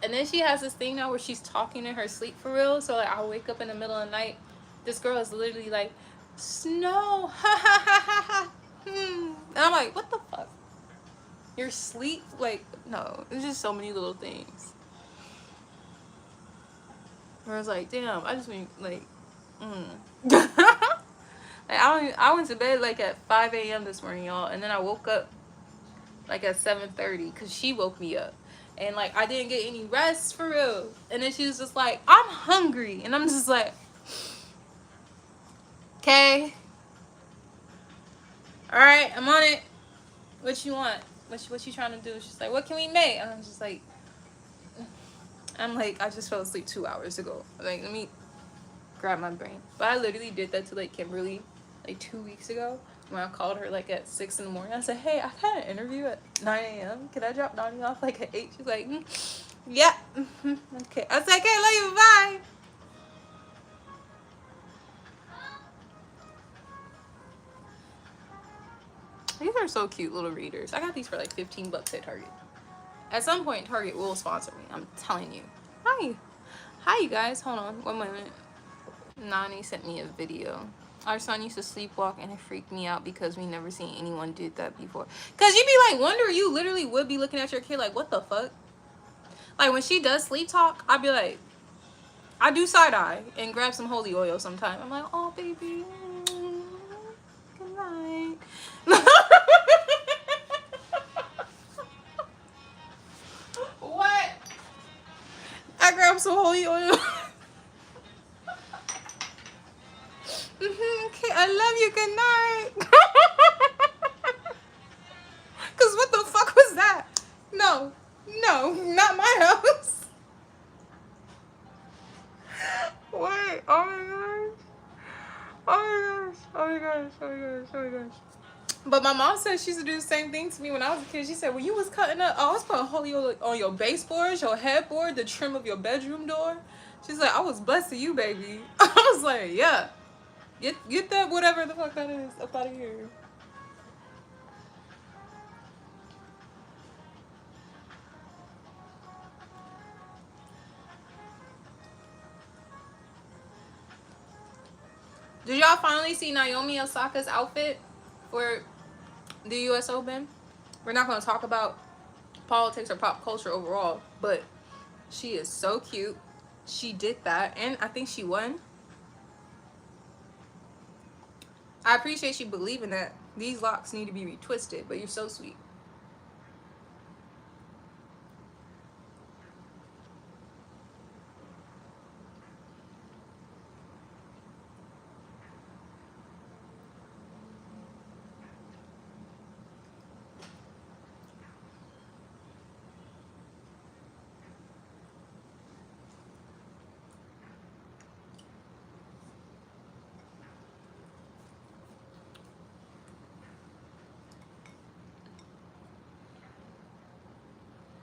And then she has this thing now where she's talking in her sleep for real. So like, I'll wake up in the middle of the night. This girl is literally like, snow, ha ha ha ha ha. And I'm like, what the fuck? Your sleep, like, no, it's just so many little things. Where I was like, damn, I just mean, like, like, I went to bed, like, at 5 a.m. this morning, y'all, and then I woke up, like, at 7:30, because she woke me up. And, like, I didn't get any rest, for real. And then she was just like, I'm hungry. And I'm just like, okay. All right, I'm on it. What you want? What you trying to do? She's like, what can we make? And I'm just like, I just fell asleep 2 hours ago. Like, let me grab my brain. But I literally did that to, like, Kimberly, like, 2 weeks ago. When I called her, like, at 6 in the morning. I said, hey, I had an interview at 9 a.m. Can I drop Donnie off, like, at 8? She's like, yeah. Okay. I was like, hey, love you, bye. These are so cute, little readers. I got these for, like, 15 bucks at Target. At some point, Target will sponsor me. I'm telling you. Hi. Hi, you guys. Hold on. 1 moment. Nani sent me a video. Our son used to sleepwalk and it freaked me out because we never seen anyone do that before. Cause you be like, wonder, you literally would be looking at your kid like, what the fuck? Like when she does sleep talk, I'd be like, I do side eye and grab some holy oil sometime. I'm like, oh baby, good night. What? I grab some holy oil. Okay, I love you. Good night. Cause what the fuck was that? No, not my house. Wait, oh my gosh. Oh my gosh. Oh my gosh. Oh my gosh. Oh my gosh. But my mom said she used to do the same thing to me when I was a kid. She said, when you was cutting up, I was putting holy oil on your baseboards, your headboard, the trim of your bedroom door. She's like, I was blessing you, baby. I was like, yeah. Get that whatever the fuck that is up out of here. Did y'all finally see Naomi Osaka's outfit for the US Open? We're not going to talk about politics or pop culture overall, but she is so cute. She did that, and I think she won. I appreciate you believing that these locks need to be retwisted, but you're so sweet.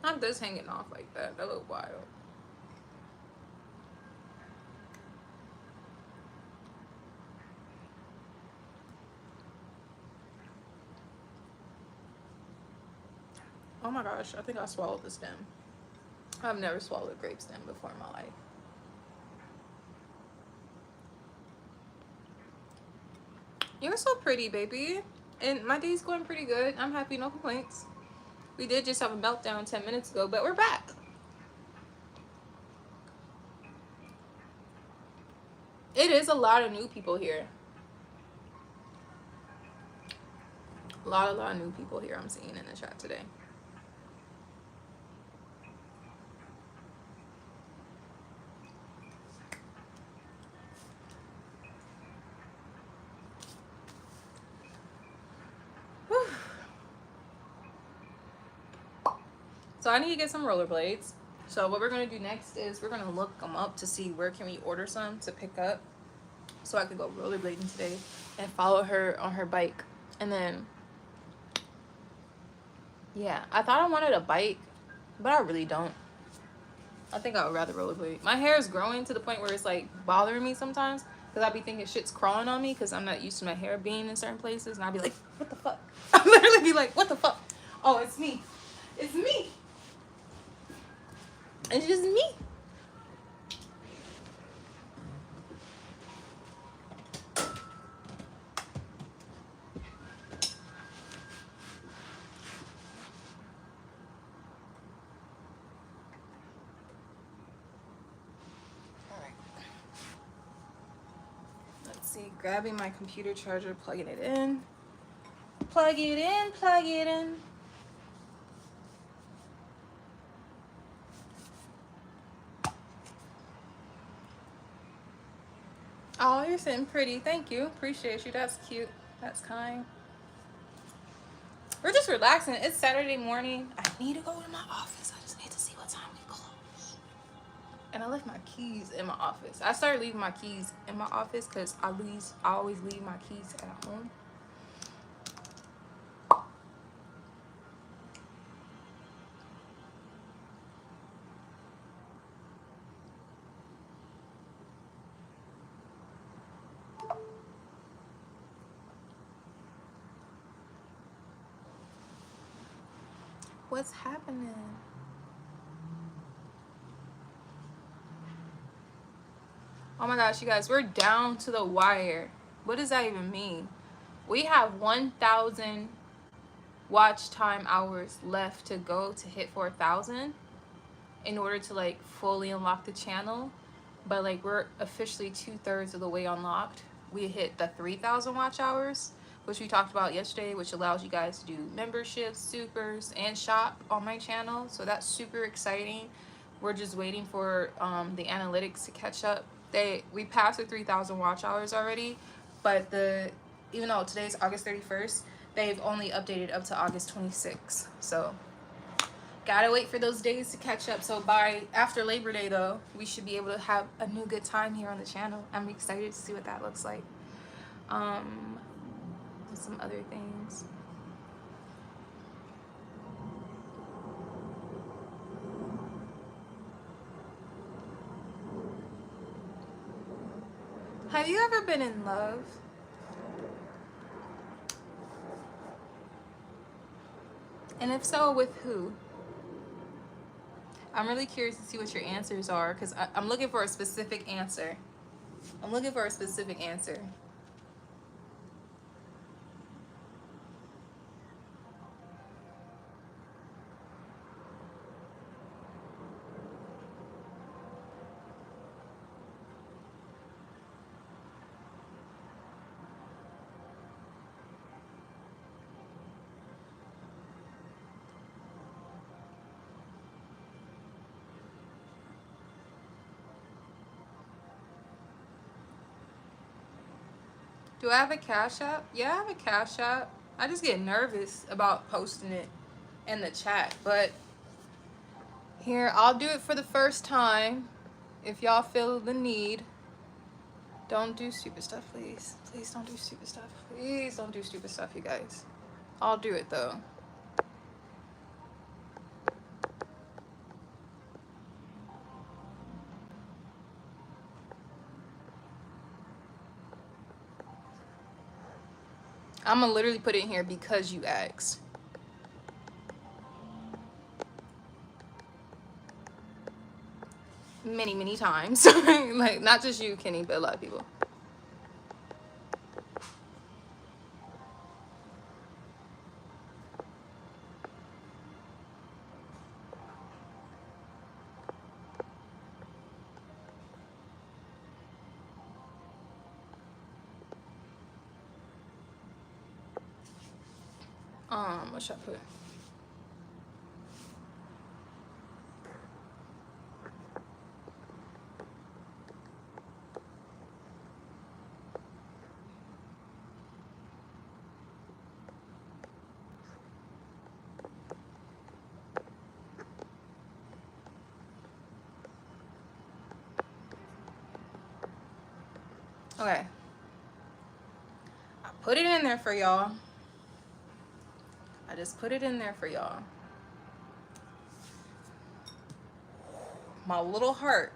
Not this hanging off like that. That look wild. Oh my gosh, I think I swallowed the stem. I've never swallowed a grape stem before in my life. You're so pretty, baby. And my day's going pretty good. I'm happy, no complaints. We did just have a meltdown 10 minutes ago, but we're back. It is a lot of new people here. A lot of new people here I'm seeing in the chat today. Whew. So I need to get some rollerblades. So what we're going to do next is we're going to look them up to see where can we order some to pick up so I could go rollerblading today and follow her on her bike. And then, yeah, I thought I wanted a bike, but I really don't. I think I would rather rollerblade. My hair is growing to the point where it's like bothering me sometimes because I be thinking shit's crawling on me because I'm not used to my hair being in certain places. And I'll be like, what the fuck? I'll literally be like, what the fuck? Oh, it's me. It's me. It's just me. grabbing my computer charger, plugging it in. Plug it in, plug it in. Oh, you're sitting pretty. Thank you. Appreciate you. That's cute. That's kind. We're just relaxing. It's Saturday morning. I need to go to my office. I just need to see what time we close. And I left my keys in my office. I started leaving my keys in my office because I always leave my keys at home. What's happening? Oh my gosh, you guys, we're down to the wire. What does that even mean? We have 1,000 watch time hours left to go to hit 4,000 in order to like fully unlock the channel. But like we're officially 2/3 of the way unlocked. We hit the 3,000 watch hours, which we talked about yesterday, which allows you guys to do memberships, supers, and shop on my channel. So that's super exciting. We're just waiting for the analytics to catch up. We passed the 3,000 watch hours already, but even though today's August 31st, they've only updated up to August 26th. So gotta wait for those days to catch up. So by after Labor Day though, we should be able to have a new good time here on the channel. I'm excited to see what that looks like. And some other things. Have you ever been in love? And if so, with who? I'm really curious to see what your answers are because I'm looking for a specific answer. I'm looking for a specific answer. Do I have a Cash App? Yeah, I have a Cash App. I just get nervous about posting it in the chat. But here, I'll do it for the first time. If y'all feel the need. Don't do stupid stuff, please. Please don't do stupid stuff. Please don't do stupid stuff, you guys. I'll do it, though. I'm gonna literally put it in here because you asked. Many, many times. Like, not just you, Kenny, but a lot of people. What should I put? Okay. I put it in there for y'all. I just put it in there for y'all. My little heart.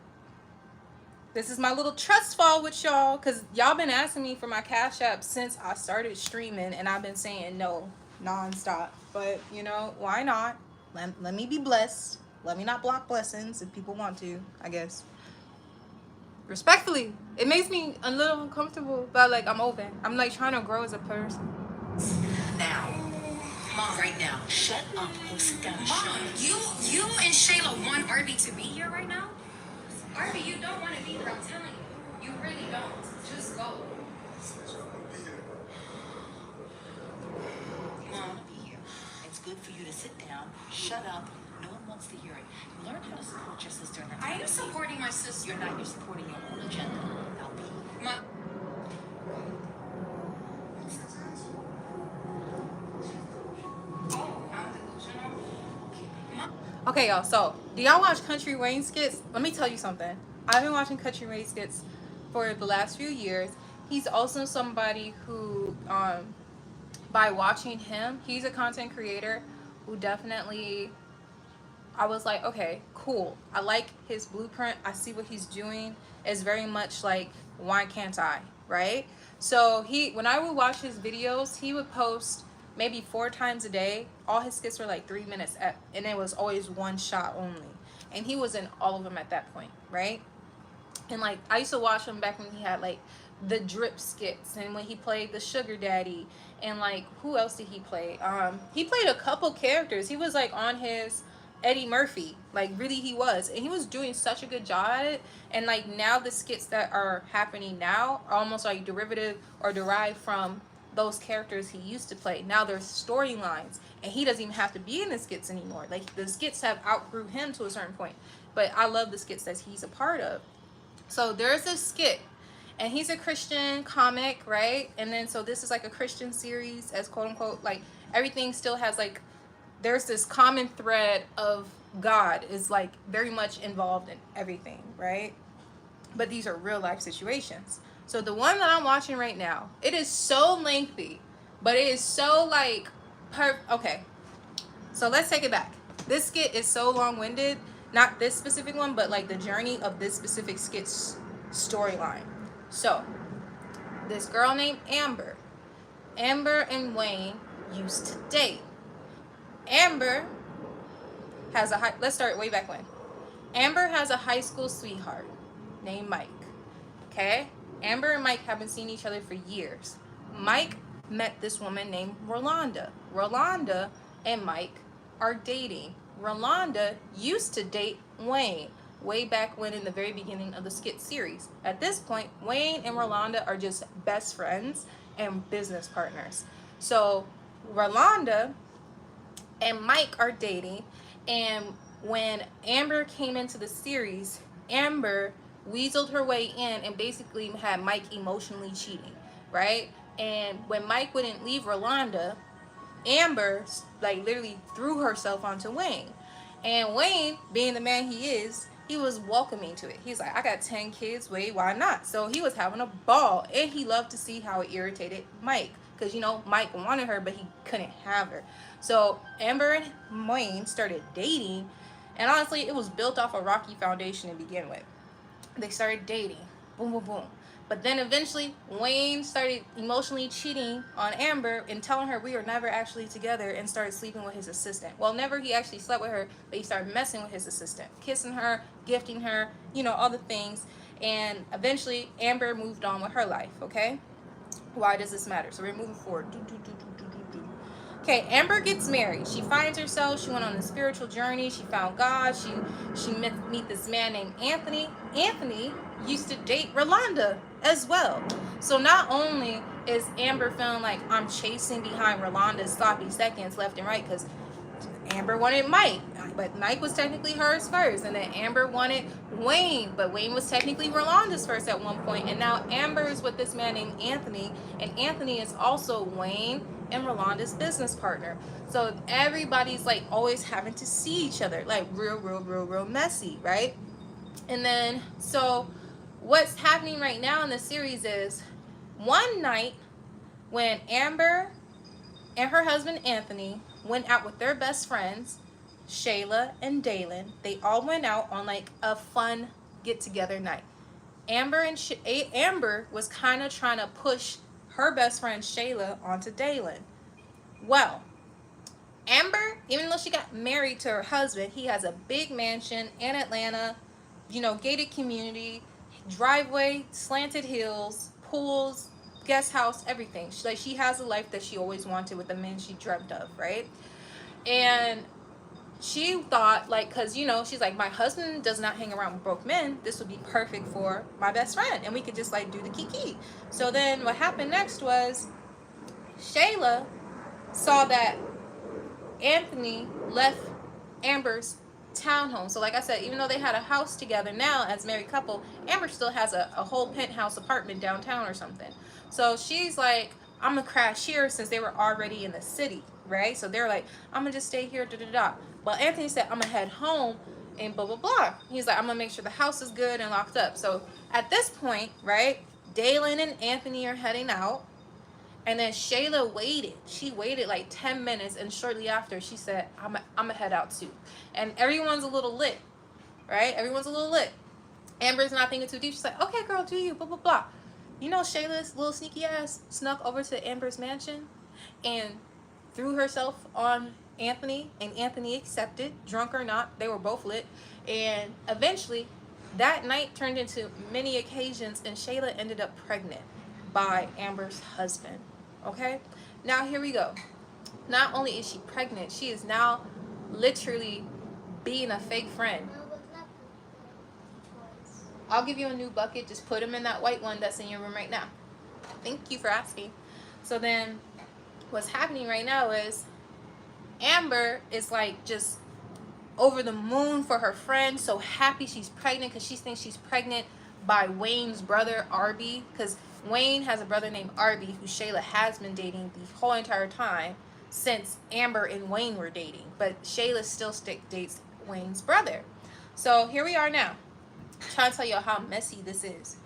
This is my little trust fall with y'all, because y'all been asking me for my Cash App since I started streaming, and I've been saying no nonstop. But, you know, why not? Let me be blessed. Let me not block blessings if people want to, I guess. Respectfully, it makes me a little uncomfortable, but like I'm open. I'm like trying to grow as a person. Now, Mom, right now, shut up and sit down. Mom, you and Shayla want Arby to be here right now? Arby, you don't want to be here. I'm telling you, you really don't. Just go. Mom, be here. It's good for you to sit down, shut up. No one wants to hear it. Learn how to support your sister in her time. I am supporting my sister. You're not. You're supporting your own agenda. Now be. My. Oh, I'm delusional. Okay, y'all. So, do y'all watch Country Wayne skits? Let me tell you something. I've been watching Country Wayne skits for the last few years. He's also somebody who, by watching him, he's a content creator who definitely, I was like, okay, cool. I like his blueprint. I see what he's doing. It's very much like, why can't I, right? So when I would watch his videos, he would post maybe 4 times a day. All his skits were like 3 minutes, and it was always one shot only. And he was in all of them at that point, right? And like, I used to watch him back when he had like the drip skits, and when he played the sugar daddy, and like, who else did he play? He played a couple characters. He was like on his Eddie Murphy, like really he was, and he was doing such a good job at it. And like, now the skits that are happening now are almost like derivative or derived from those characters he used to play. Now there's storylines, and he doesn't even have to be in the skits anymore. Like, the skits have outgrew him to a certain point. But I love the skits that he's a part of. So there's this skit, and he's a Christian comic, right? And then so this is like a Christian series, as quote unquote, like everything still has like, there's this common thread of God is like very much involved in everything, right? But these are real life situations. So the one that I'm watching right now, it is so lengthy, but it is so like okay. So let's take it back. This skit is so long-winded. Not this specific one, but like the journey of this specific skit's storyline. So, this girl named Amber. Amber and Wayne used to date. Amber has let's start way back when. Amber has a high school sweetheart named Mike. Okay? Amber and Mike haven't seen each other for years. Mike met this woman named Rolanda. Rolanda and Mike are dating. Rolanda used to date Wayne way back when, in the very beginning of the skit series. At this point, Wayne and Rolanda are just best friends and business partners. So Rolanda and Mike are dating, and when Amber came into the series, Amber weaseled her way in and basically had Mike emotionally cheating, right? And when Mike wouldn't leave Rolanda, Amber like literally threw herself onto Wayne. And Wayne, being the man he is, he was welcoming to it. He's like, I got 10 kids, wait, why not? So he was having a ball, and he loved to see how it irritated Mike, because, you know, Mike wanted her, but he couldn't have her. So Amber and Wayne started dating, and honestly, it was built off a rocky foundation to begin with. They started dating, boom, boom, boom. But then eventually, Wayne started emotionally cheating on Amber and telling her we were never actually together, and started sleeping with his assistant. Well, never he actually slept with her, but he started messing with his assistant, kissing her, gifting her, you know, all the things. And eventually, Amber moved on with her life, okay? Why does this matter? So we're moving forward. Okay, Amber gets married. She finds herself. She went on a spiritual journey. She found God. She meet this man named Anthony. Anthony used to date Rolanda as well. So not only is Amber feeling like I'm chasing behind Rolanda's sloppy seconds left and right, because Amber wanted Mike, but Mike was technically hers first, and then Amber wanted Wayne, but Wayne was technically Rolanda's first at one point, and now Amber is with this man named Anthony, and Anthony is also Wayne and Rolanda's business partner. So everybody's like always having to see each other, like real messy, right? And then so what's happening right now in the series is, one night when Amber and her husband Anthony went out with their best friends, Shayla and Dalen, they all went out on like a fun get-together night. Amber was kind of trying to push her best friend Shayla onto Dalen. Well, Amber, even though she got married to her husband, he has a big mansion in Atlanta, you know, gated community, driveway, slanted hills, pools, guest house, everything. She has a life that she always wanted with the man she dreamt of, right? And she thought, like, because, you know, she's like, my husband does not hang around with broke men. This would be perfect for my best friend. And we could just, like, do the kiki. So then what happened next was Shayla saw that Anthony left Amber's townhome. So like I said, even though they had a house together now as a married couple, Amber still has a whole penthouse apartment downtown or something. So she's like, I'm gonna crash here since they were already in the city, right? So they're like, I'm gonna just stay here, da da da. Well, Anthony said, I'm gonna head home and blah blah blah. He's like, I'm gonna make sure the house is good and locked up. So at this point, right, Dalen and Anthony are heading out. And then Shayla waited. She waited like 10 minutes, and shortly after, she said, I'm going to head out too. And everyone's a little lit, right? Everyone's a little lit. Amber's not thinking too deep. She's like, okay, girl, do you, blah, blah, blah. You know, Shayla's little sneaky ass snuck over to Amber's mansion and threw herself on Anthony, and Anthony accepted, drunk or not. They were both lit. And eventually, that night turned into many occasions, and Shayla ended up pregnant by Amber's husband. Okay, now here we go. Not only is she pregnant, she is now literally being a fake friend. No, but not twice. I'll give you a new bucket. Just put them in that white one that's in your room right now. Thank you for asking. So then what's happening right now is Amber is like just over the moon for her friend, so happy she's pregnant because she thinks she's pregnant by Wayne's brother, Arby, because Wayne has a brother named Arby who Shayla has been dating the whole entire time since Amber and Wayne were dating. But Shayla still dates Wayne's brother. So here we are now. I'm trying to tell you how messy this is.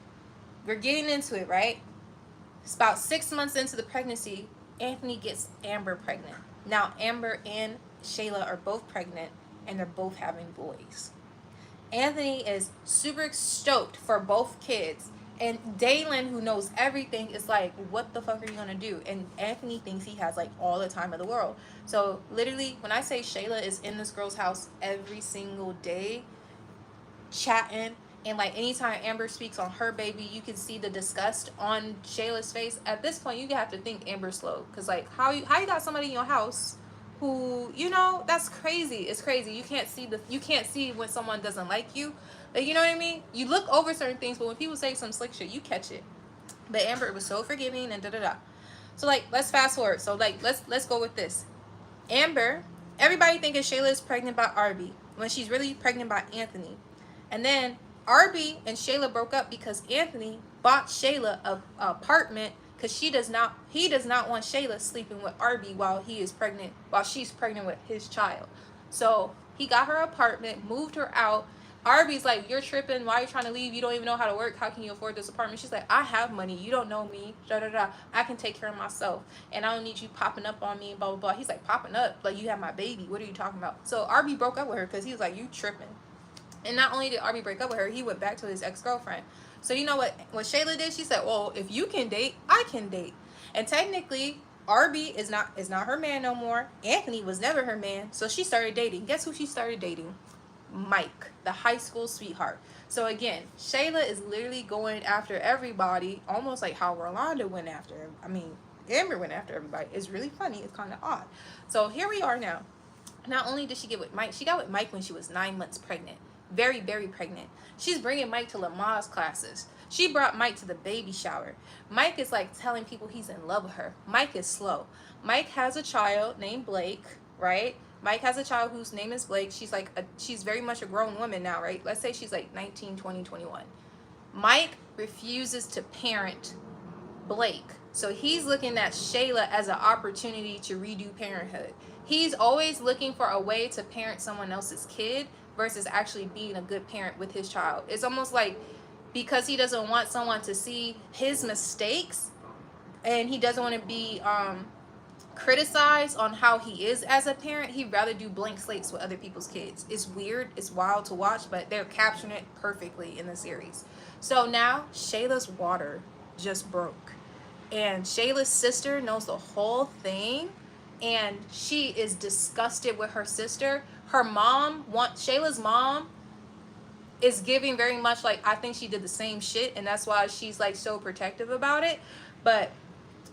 We're getting into it, right? It's about 6 months into the pregnancy, Anthony gets Amber pregnant. Now Amber and Shayla are both pregnant, and they're both having boys. Anthony is super stoked for both kids. And Dalen, who knows everything, is like, what the fuck are you going to do? And Anthony thinks he has, like, all the time of the world. So, literally, when I say Shayla is in this girl's house every single day, chatting, and, like, anytime Amber speaks on her baby, you can see the disgust on Shayla's face. At this point, you have to think Amber's slow. Because, like, how you got somebody in your house who, you know, that's crazy. It's crazy. You can't see when someone doesn't like you. Like, you know what I mean? You look over certain things, but when people say some slick shit, you catch it. But Amber was so forgiving and da-da-da. So, like, let's fast forward. So, like, let's go with this. Amber, everybody thinking Shayla is pregnant by Arby when she's really pregnant by Anthony. And then Arby and Shayla broke up because Anthony bought Shayla an apartment because he does not want Shayla sleeping with Arby while she's pregnant with his child. So he got her apartment, moved her out. Arby's like, you're tripping. Why are you trying to leave? You don't even know how to work. How can you afford this apartment? She's like, I have money. You don't know me. Da da da. I can take care of myself, and I don't need you popping up on me. Blah blah blah. He's like, popping up? Like, you have my baby. What are you talking about? So Arby broke up with her because he was like, you tripping. And not only did Arby break up with her, he went back to his ex-girlfriend. So you know what Shayla did? She said, well, if you can date, I can date. And technically, Arby is not her man no more. Anthony was never her man. So she started dating. Guess who she started dating? Mike, the high school sweetheart. So again, Shayla is literally going after everybody, almost like how Rolanda went after him. I mean, Amber went after everybody. It's really funny. It's kind of odd. So here we are now. Not only did she get with Mike, she got with Mike when she was 9 months pregnant. Very, very pregnant. She's bringing Mike to Lamaze classes. She brought Mike to the baby shower. Mike is like telling people he's in love with her. Mike is slow. Mike has a child named Blake, right? Mike has a child whose name is Blake. She's very much a grown woman now, right? Let's say she's like 19, 20, 21. Mike refuses to parent Blake. So he's looking at Shayla as an opportunity to redo parenthood. He's always looking for a way to parent someone else's kid versus actually being a good parent with his child. It's almost like because he doesn't want someone to see his mistakes and he doesn't want to be criticized on how he is as a parent, he'd rather do blank slates with other people's kids. It's weird, it's wild to watch, but they're capturing it perfectly in the series. So now Shayla's water just broke, and Shayla's sister knows the whole thing, and she is disgusted with her sister. Shayla's mom is giving very much like, I think she did the same shit, and that's why she's like so protective about it. But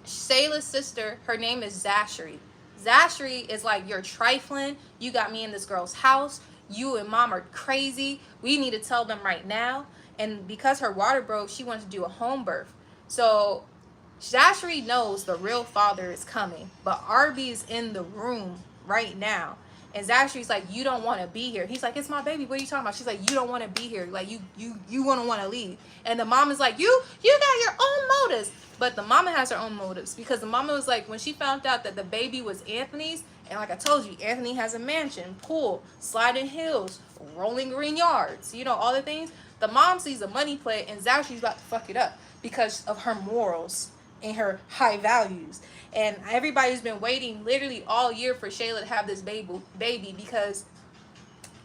Shayla's sister, her name is Zachary. Zachary is like, you're trifling. You got me in this girl's house. You and mom are crazy. We need to tell them right now. And because her water broke, she wanted to do a home birth. So Zachary knows the real father is coming, but Arby is in the room right now. And Zachary's like, you don't want to be here. He's like, it's my baby. What are you talking about? She's like, you don't want to be here. Like, you want to leave. And the mom is like, you got your own motives. But the mama has her own motives, because the mama was like, when she found out that the baby was Anthony's, and like I told you, Anthony has a mansion, pool, sliding hills, rolling green yards, you know, all the things. The mom sees a money play, and Zachary's about to fuck it up because of her morals and her high values. And everybody's been waiting literally all year for Shayla to have this baby because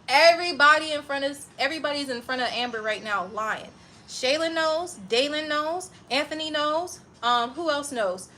everybody's in front of Amber right now lying. Shayla knows, Dalen knows, Anthony knows, who else knows?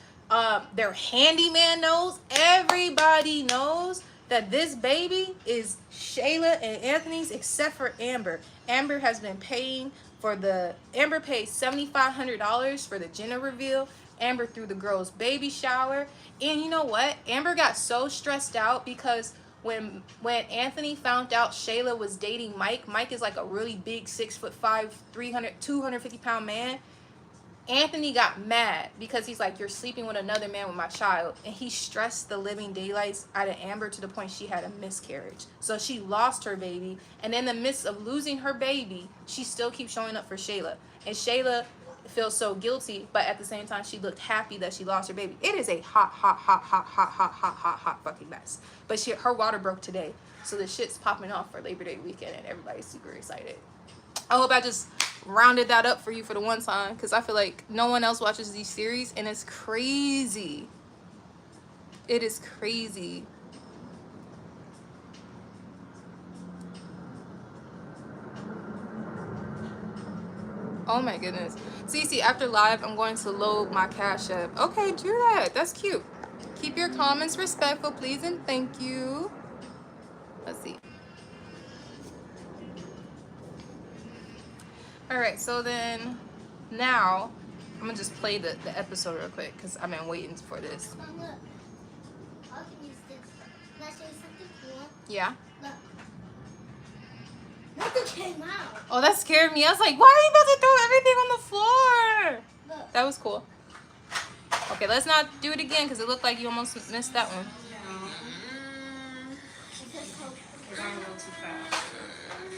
Their handyman knows. Everybody knows that this baby is Shayla and Anthony's, except for Amber. Amber has been paying Amber paid $7,500 for the gender reveal. Amber threw the girl's baby shower. And you know what? Amber got so stressed out because when Anthony found out Shayla was dating Mike is like a really big 6'5", 250-pound man. Anthony got mad because he's like, you're sleeping with another man with my child. And he stressed the living daylights out of Amber to the point she had a miscarriage. So she lost her baby. And in the midst of losing her baby, she still keeps showing up for Shayla. And Shayla feels so guilty, but at the same time, she looked happy that she lost her baby. It is a hot fucking mess. But her water broke today. So the shit's popping off for Labor Day weekend, and everybody's super excited. I hope I just rounded that up for you for the one time, because I feel like no one else watches these series, and it's crazy. It is crazy. Oh my goodness. Cece, after live, I'm going to load my Cash App. Okay, do that. That's cute. Keep your comments respectful, please, and thank you. Let's see. Alright, so then now I'm gonna just play the episode real quick because I've been waiting for this. Mom, look. I can use this. Can I show you something cool? Yeah. Look. Nothing came out. Oh, that scared me. I was like, why are you about to throw everything on the floor? Look. That was cool. Okay, let's not do it again because it looked like you almost missed that one.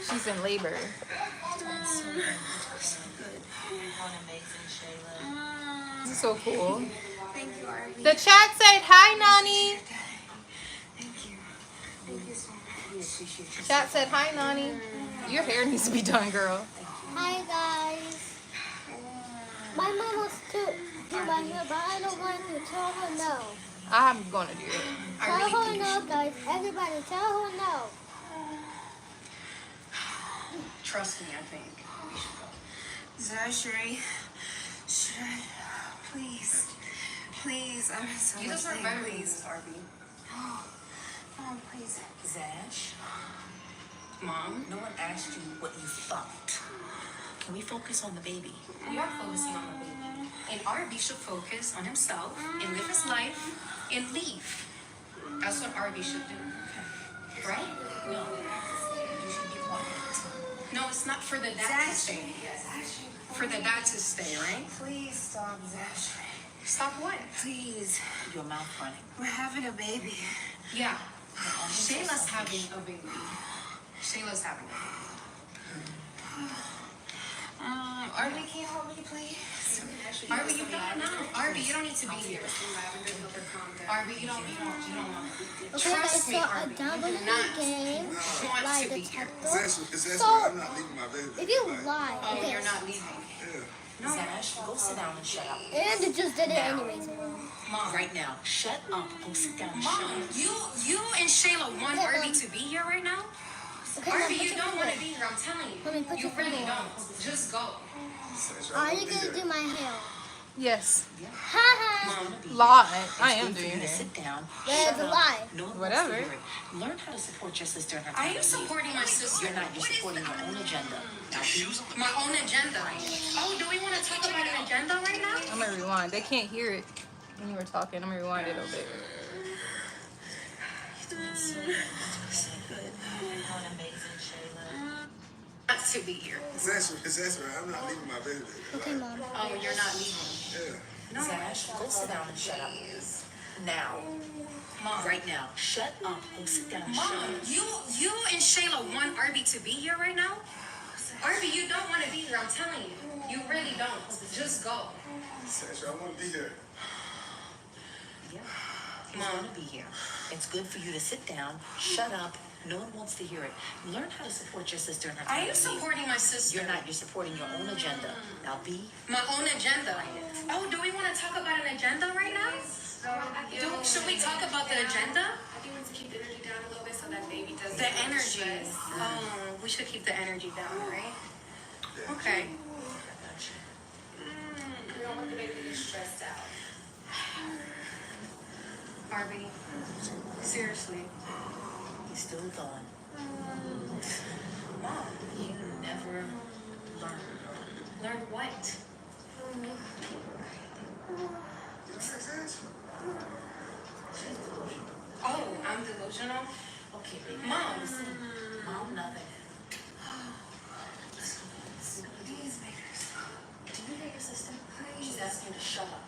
She's in labor. This is so cool. Thank you, Arby. The chat said, hi, Nani. Thank you. Thank you so much. We appreciate you. Chat said, hi, Nani. Your hair needs to be done, girl. Hi, guys. My mom wants to do my hair, but I don't want to. Tell her no. I'm going to do it. Tell her no, guys. Everybody, tell her no. Trust me, I think. Zachary, should I? Please. Please, I'm so You deserve better than please. this, Arby. Oh, please. Zash, Mom, no one asked you what you thought. Can we focus on the baby? we are focusing on the baby. And Arby should focus on himself and live his life and leave. That's what Arby should do. Right? No, you should be quiet. No, it's not for the dad to stay. For the dad to stay, right? Please stop, Zash. Stop what? Please. Your mouth running. We're having a baby. Yeah. Shayla's having a baby. Shayla's having a baby. Arby, can you hold me, please? Arby, you don't know. Arby, you don't need to be here. Arby, you don't want Okay, guys, Trust so me, I Arby. downloaded Not the game. want Lie to be here. detector. It's So, I'm not leaving my baby. if you Like, lie, Oh, okay. you're not leaving. yeah. Zash, go sit down and shut up. And it just did it anyways. Mom, right now. Shut up. Go sit down and shut Mom, up. you and Shayla want Arby to be here right now? Okay, Arby, Mom, you put your don't want to finger. be here. I'm telling Let me you. put You your really finger. don't. Just go. Are you gonna do my hair? Yes. Ha ha! Lie. I It's am good for doing you to it. sit down. That's shut a up. lie. No one wants Whatever. to hear it. Learn how to support your sister in her I time am of need. supporting my sister. You're not. You're supporting your own agenda. My own agenda. Oh, do we want to talk about an agenda right now? I'm going to rewind. They can't hear it when you were talking. I'm going to rewind it a little bit. So good. You're doing amazing, Shayla. Not to be here. That's right. I'm not leaving my baby. Okay, Mom. Oh, you're not leaving. Yeah. No. Zash, go sit down and shut up. Now. Mom. Right now. Shut up. Go sit down and shut Mom, up. you and Shayla want Arby to be here right now? Arby, you don't want to be here, I'm telling you. You really don't. Just go. Sasha, I want to be here. Yeah. He's gonna be here. It's good for you to sit down, shut up. No one wants to hear it. Learn how to support your sister in her time I am of need. supporting my sister. You're not. You're supporting your own agenda. Now be. My own agenda. Oh, do we want to talk about an agenda right now? Should we talk about the agenda? I think we need to keep the energy down a little bit so that baby doesn't. The energy. Oh, we should keep the energy down, right? Okay. We don't want the baby to get stressed out. Arby, seriously. He's still gone. Mom, you never learn. Learn what? Oh, I'm delusional? Okay, baby. Mom. Listen. Mom, nothing. Do you hear your sister? She's asking you to shut up.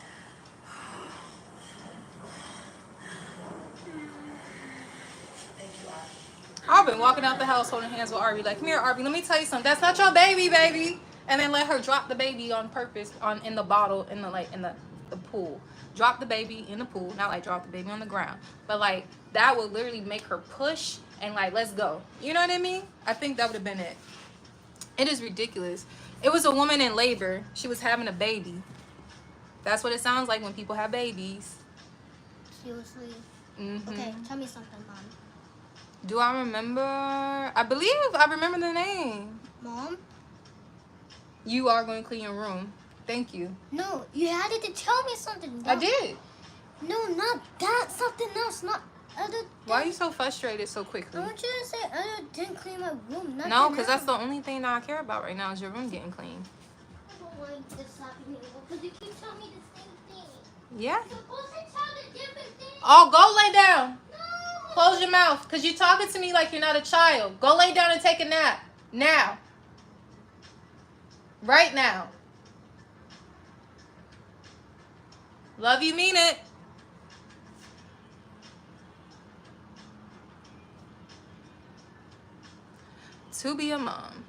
Thank you, Arby. I've been walking out the house holding hands with Arby, like, come here, Arby, let me tell you something. That's not your baby, baby. And then let her drop the baby on purpose in the bottle in the pool. Drop the baby in the pool, not like drop the baby on the ground, but like that would literally make her push and like, let's go. You know what I mean? I think that would have been it. It is ridiculous. It was a woman in labor. She was having a baby. That's what it sounds like when people have babies. Seriously. Mm-hmm. Okay, tell me something, Mom. Do I remember? I believe I remember the name. Mom? You are going to clean your room. Thank you. No, you had to tell me something. I did. No, not that. Something else. Not other. Why are you so frustrated so quickly? I want you to say other didn't clean my room. Nothing No, because that's else. the only thing that I care about right now is your room getting clean. I don't like this happening because you keep telling me the same thing. Yeah. You're supposed to tell the different thing. Oh, go lay down. No. Close your mouth because you're talking to me like you're not a child. Go lay down and take a nap. Now. Right now. Love you, mean it. To be a mom.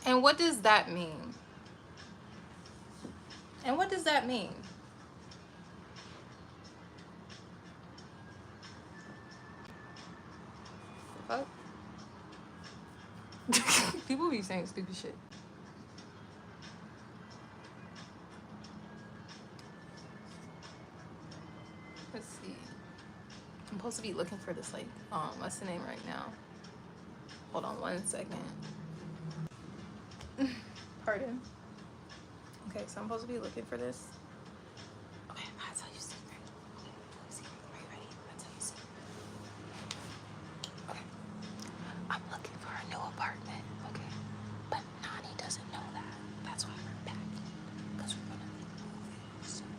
And what does that mean? And what does that mean? Fuck. People be saying stupid shit. Let's see. I'm supposed to be looking for this, like, what's the name right now? Hold on 1 second. Pardon. Okay, so I'm supposed to be looking for this. Okay, I'll tell you a secret. Are you ready? I'll tell you a secret. Okay. I'm looking for a new apartment, okay? But Nani doesn't know that. That's why we're packing. Because we're gonna be moving soon.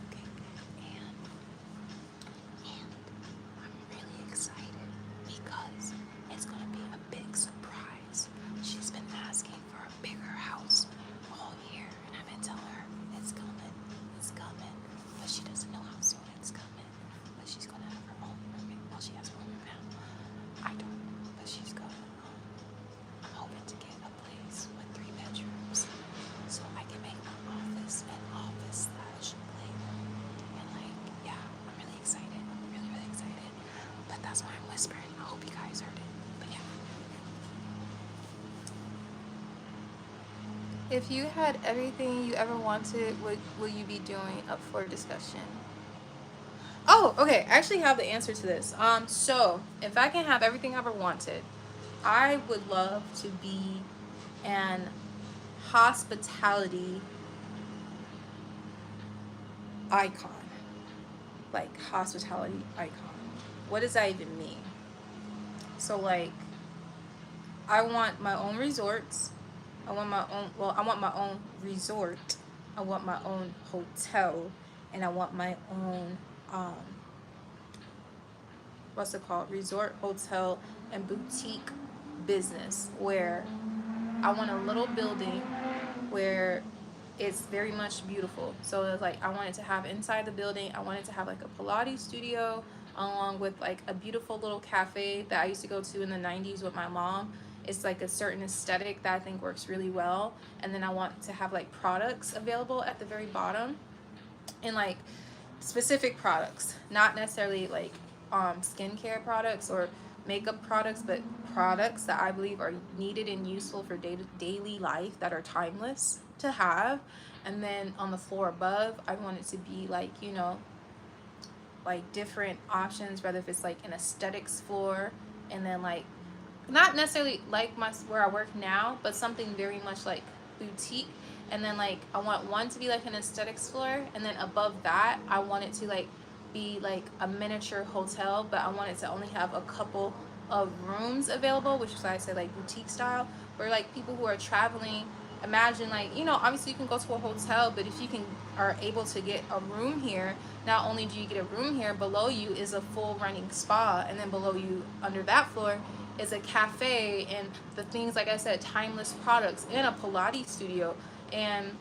Okay? And I'm really excited because it's gonna be a big surprise. She's been asking for a bigger house all year, and I've been telling her it's coming, but she doesn't know how soon it's coming. But she's gonna have her own room. Well, she has her own room now. I don't, but she's gonna. I'm hoping to get a place with 3 bedrooms, so I can make my office an office/playroom. And like, yeah, I'm really excited. I'm really, really excited. But that's why I'm whispering. I hope you guys heard it. But yeah. If you had everything you ever wanted, what will you be doing up for discussion? Oh, okay. I actually have the answer to this. So if I can have everything I ever wanted, I would love to be an hospitality icon. Like, hospitality icon. What does that even mean? So like, I want my own resorts. I want my own, well, I want my own resort. I want my own hotel. And I want my own, what's it called? Resort, hotel, and boutique business where I want a little building where it's very much beautiful. So it's like I wanted to have inside the building, I wanted to have like a Pilates studio along with like a beautiful little cafe that I used to go to in the 90s with my mom. It's like a certain aesthetic that I think works really well. And then I want to have like products available at the very bottom, and like specific products, not necessarily like skincare products or makeup products, but products that I believe are needed and useful for daily life, that are timeless to have. And then on the floor above, I want it to be like, you know, like different options, whether if it's like an aesthetics floor, and then like not necessarily like my where I work now, but something very much like boutique. And then like I want one to be like an aesthetics floor, and then above that I want it to like be like a miniature hotel, but I want it to only have a couple of rooms available, which is why I say like boutique style, where like people who are traveling, imagine like, you know, obviously you can go to a hotel, but if you can are able to get a room here, not only do you get a room here, below you is a full running spa, and then below you under that floor is a cafe, and the things like I said, timeless products, and a Pilates studio. And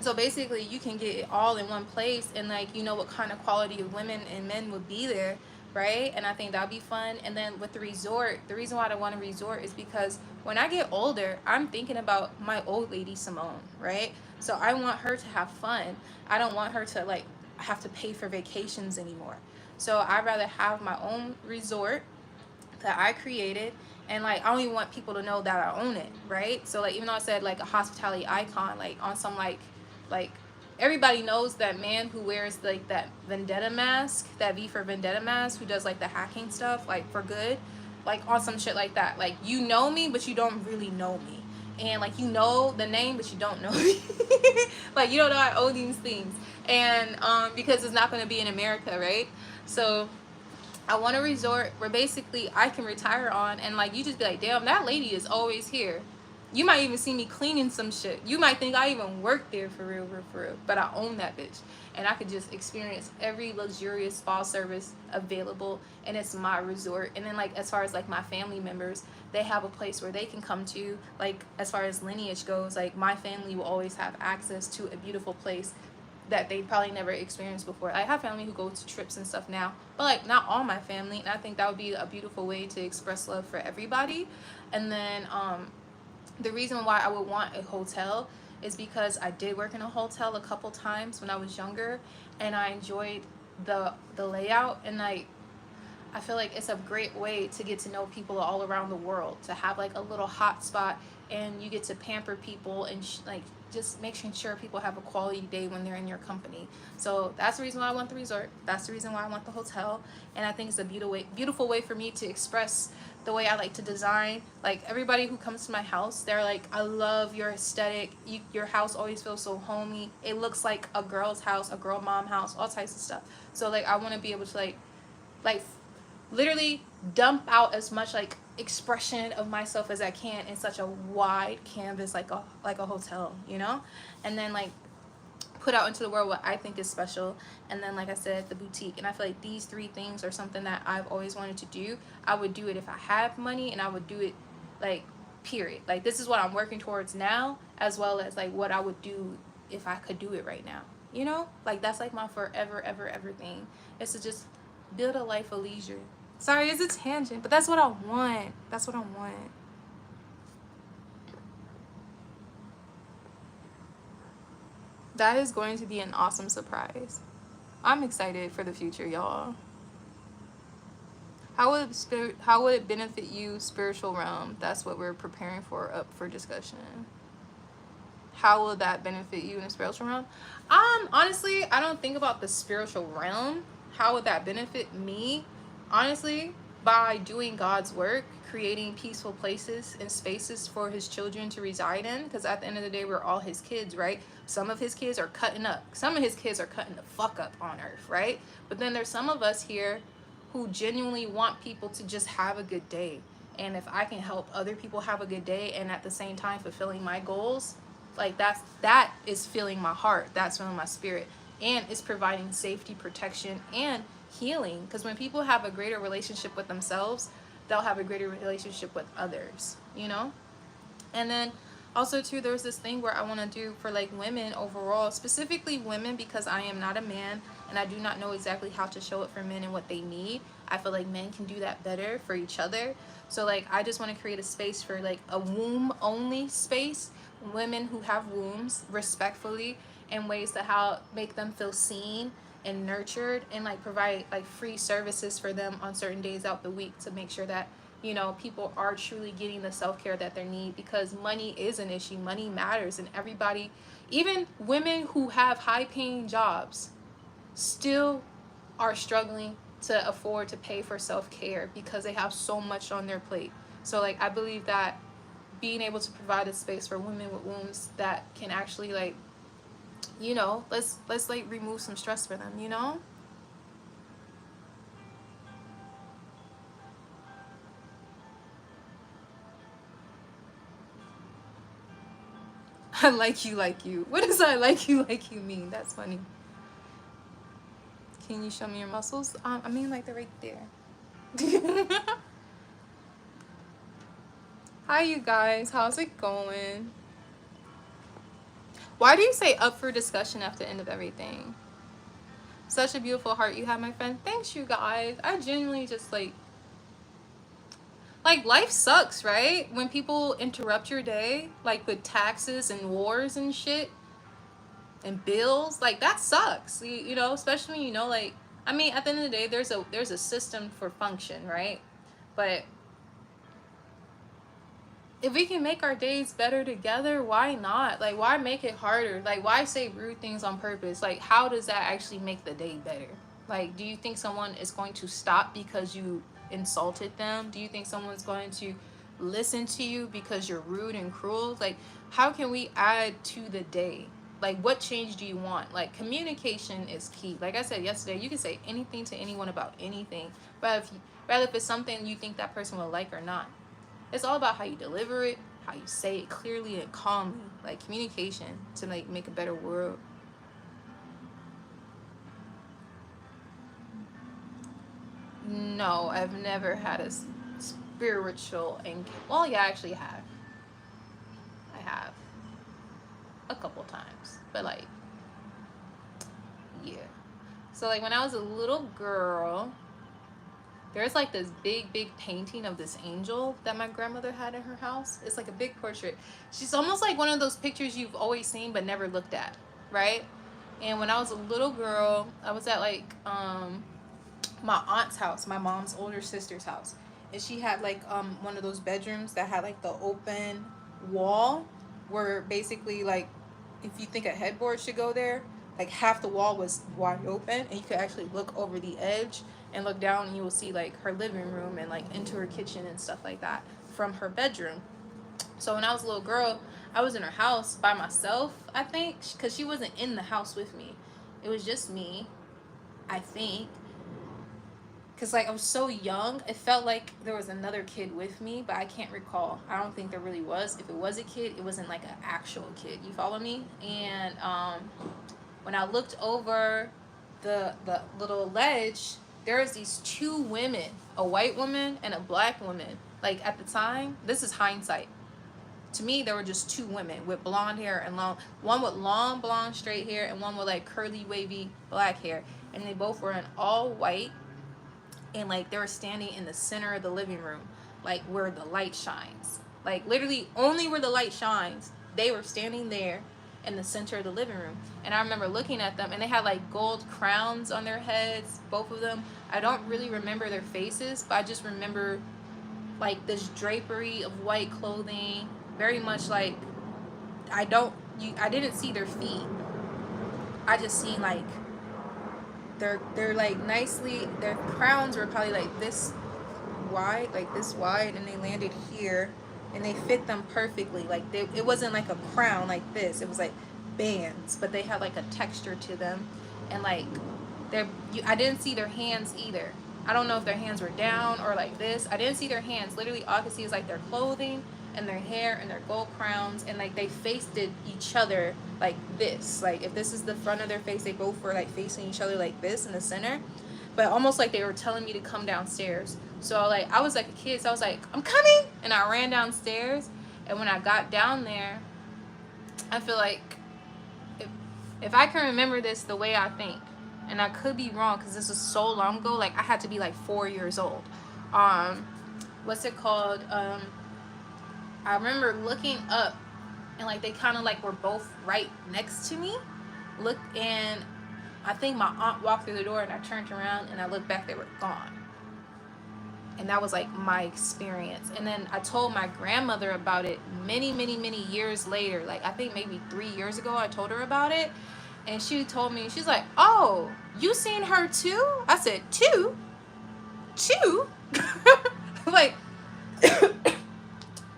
so basically you can get it all in one place, and like, you know what kind of quality of women and men would be there, right? And I think that'd be fun. And then with the resort, the reason why I want a resort is because when I get older, I'm thinking about my old lady Simone, right? So I want her to have fun. I don't want her to like have to pay for vacations anymore. So I'd rather have my own resort that I created, and like I don't even want people to know that I own it, right? So like even though I said like a hospitality icon, like on some like everybody knows that man who wears like that vendetta mask, that V for Vendetta mask, who does like the hacking stuff like for good, like on some shit like that. Like you know me, but you don't really know me, and like you know the name, but you don't know me. Like you don't know I own these things, and because it's not going to be in America, right? So I want a resort where basically I can retire on, and like you just be like, damn, that lady is always here. You might even see me cleaning some shit. You might think I even work there for real, but I own that bitch, and I could just experience every luxurious spa service available, and it's my resort. And then like as far as like my family members, they have a place where they can come to. Like as far as lineage goes, like my family will always have access to a beautiful place that they probably never experienced before. I have family who go to trips and stuff now, but like not all my family, and I think that would be a beautiful way to express love for everybody. And then the reason why I would want a hotel is because I did work in a hotel a couple times when I was younger, and I enjoyed the layout, and like I feel like it's a great way to get to know people all around the world, to have like a little hot spot, and you get to pamper people and like just making sure people have a quality day when they're in your company. So that's the reason why I want the resort. That's the reason why I want the hotel. And I think it's a beautiful way for me to express the way I like to design. Like everybody who comes to my house, they're like, I love your aesthetic. Your house always feels so homey. It looks like a girl's house, a girl mom house, all types of stuff. So like I want to be able to like literally dump out as much like expression of myself as I can in such a wide canvas, like a hotel, you know. And then like put out into the world what I think is special. And then like I said, the boutique. And I feel like these three things are something that I've always wanted to do. I would do it if I had money, and I would do it like period. Like this is what I'm working towards now, as well as like what I would do if I could do it right now, you know. Like that's like my forever ever thing, is to just build a life of leisure. Sorry, it's a tangent, but that's what I want. That's what I want. That is going to be an awesome surprise. I'm excited for the future, y'all. How would it benefit you, spiritual realm? That's what we're preparing for, up for discussion. How will that benefit you in the spiritual realm? Honestly, I don't think about the spiritual realm. How would that benefit me? Honestly, by doing God's work, creating peaceful places and spaces for his children to reside in. Because at the end of the day, we're all his kids, right? Some of his kids are cutting up. Some of his kids are cutting the fuck up on earth, right? But then there's some of us here who genuinely want people to just have a good day. And if I can help other people have a good day and at the same time fulfilling my goals, like that is filling my heart, that's filling my spirit, and it's providing safety, protection, and healing. Because when people have a greater relationship with themselves, they'll have a greater relationship with others, you know. And then also too, there's this thing where I want to do for like women overall, specifically women, because I am not a man and I do not know exactly how to show it for men and what they need. I feel like men can do that better for each other. So like I just want to create a space for like a womb only space, women who have wombs, respectfully, in ways to how make them feel seen and nurtured, and like provide like free services for them on certain days out the week to make sure that, you know, people are truly getting the self-care that they need. Because money is an issue, money matters, and everybody, even women who have high-paying jobs, still are struggling to afford to pay for self-care because they have so much on their plate. So like I believe that being able to provide a space for women with wombs that can actually like, you know, let's like remove some stress for them, you know. I like you. What does I like you mean? That's funny. Can you show me your muscles? I mean like they're right there. Hi you guys, how's it going? Why do you say up for discussion after the end of everything? Such a beautiful heart you have, my friend. Thanks you guys. I genuinely just like life sucks, right? When people interrupt your day, like with taxes and wars and shit and bills, like that sucks. You know, especially when you know, like, I mean, at the end of the day, there's a system for function, right? But if we can make our days better together, why not? Like, why make it harder? Like, why say rude things on purpose? Like, how does that actually make the day better? Like, do you think someone is going to stop because you insulted them? Do you think someone's going to listen to you because you're rude and cruel? Like, how can we add to the day? Like, what change do you want? Like, communication is key. Like I said yesterday, you can say anything to anyone about anything, but rather if it's something you think that person will like or not. It's all about how you deliver it, how you say it clearly and calmly. Like communication to like make a better world. No, I've never had a spiritual encounter. Well, yeah, I actually have. I have a couple times, but like, yeah. So like when I was a little girl, there's like this big painting of this angel that my grandmother had in her house. It's like a big portrait. She's almost like one of those pictures you've always seen but never looked at, right? And when I was a little girl, I was at like my aunt's house, my mom's older sister's house, and she had like one of those bedrooms that had like the open wall where basically like if you think a headboard should go there, like half the wall was wide open and you could actually look over the edge and look down and you will see like her living room and like into her kitchen and stuff like that from her bedroom. So when I was a little girl, I was in her house by myself, I think, because she wasn't in the house with me. It was just me, I think. Because like I was so young, it felt like there was another kid with me, but I can't recall. I don't think there really was. If it was a kid, it wasn't like an actual kid. You follow me? And when I looked over the little ledge, there was these two women, a white woman and a black woman. Like at the time, this is hindsight. To me, there were just two women with blonde hair and long, one with long blonde straight hair and one with like curly wavy black hair. And they both were in all white. And like they were standing in the center of the living room, like where the light shines. Like literally only where the light shines, they were standing there in the center of the living room. And I remember looking at them and they had like gold crowns on their heads, both of them. I don't really remember their faces, but I just remember like this drapery of white clothing, very much like I didn't see their feet. I just seen like they're like nicely, their crowns were probably like this wide, and they landed here and they fit them perfectly. Like it wasn't like a crown like this, it was like bands, but they had like a texture to them. And like I didn't see their hands either. I don't know if their hands were down or like this. I didn't see their hands. Literally, all I could see is like their clothing and their hair and their gold crowns, and like they faced each other like this. Like if this is the front of their face, they both were like facing each other like this in the center, but almost like they were telling me to come downstairs. So like I was like a kid, so I was like, I'm coming, and I ran downstairs. And when I got down there, I feel like if I can remember this the way I think, and I could be wrong because this was so long ago, like I had to be like 4 years old. What's it called? I remember looking up, and like they kind of like were both right next to me. Look, and I think my aunt walked through the door, and I turned around and I looked back, they were gone. And that was like my experience. And then I told my grandmother about it many years later. Like I think maybe 3 years ago I told her about it, and she told me, she's like, oh, you seen her too? I said, two like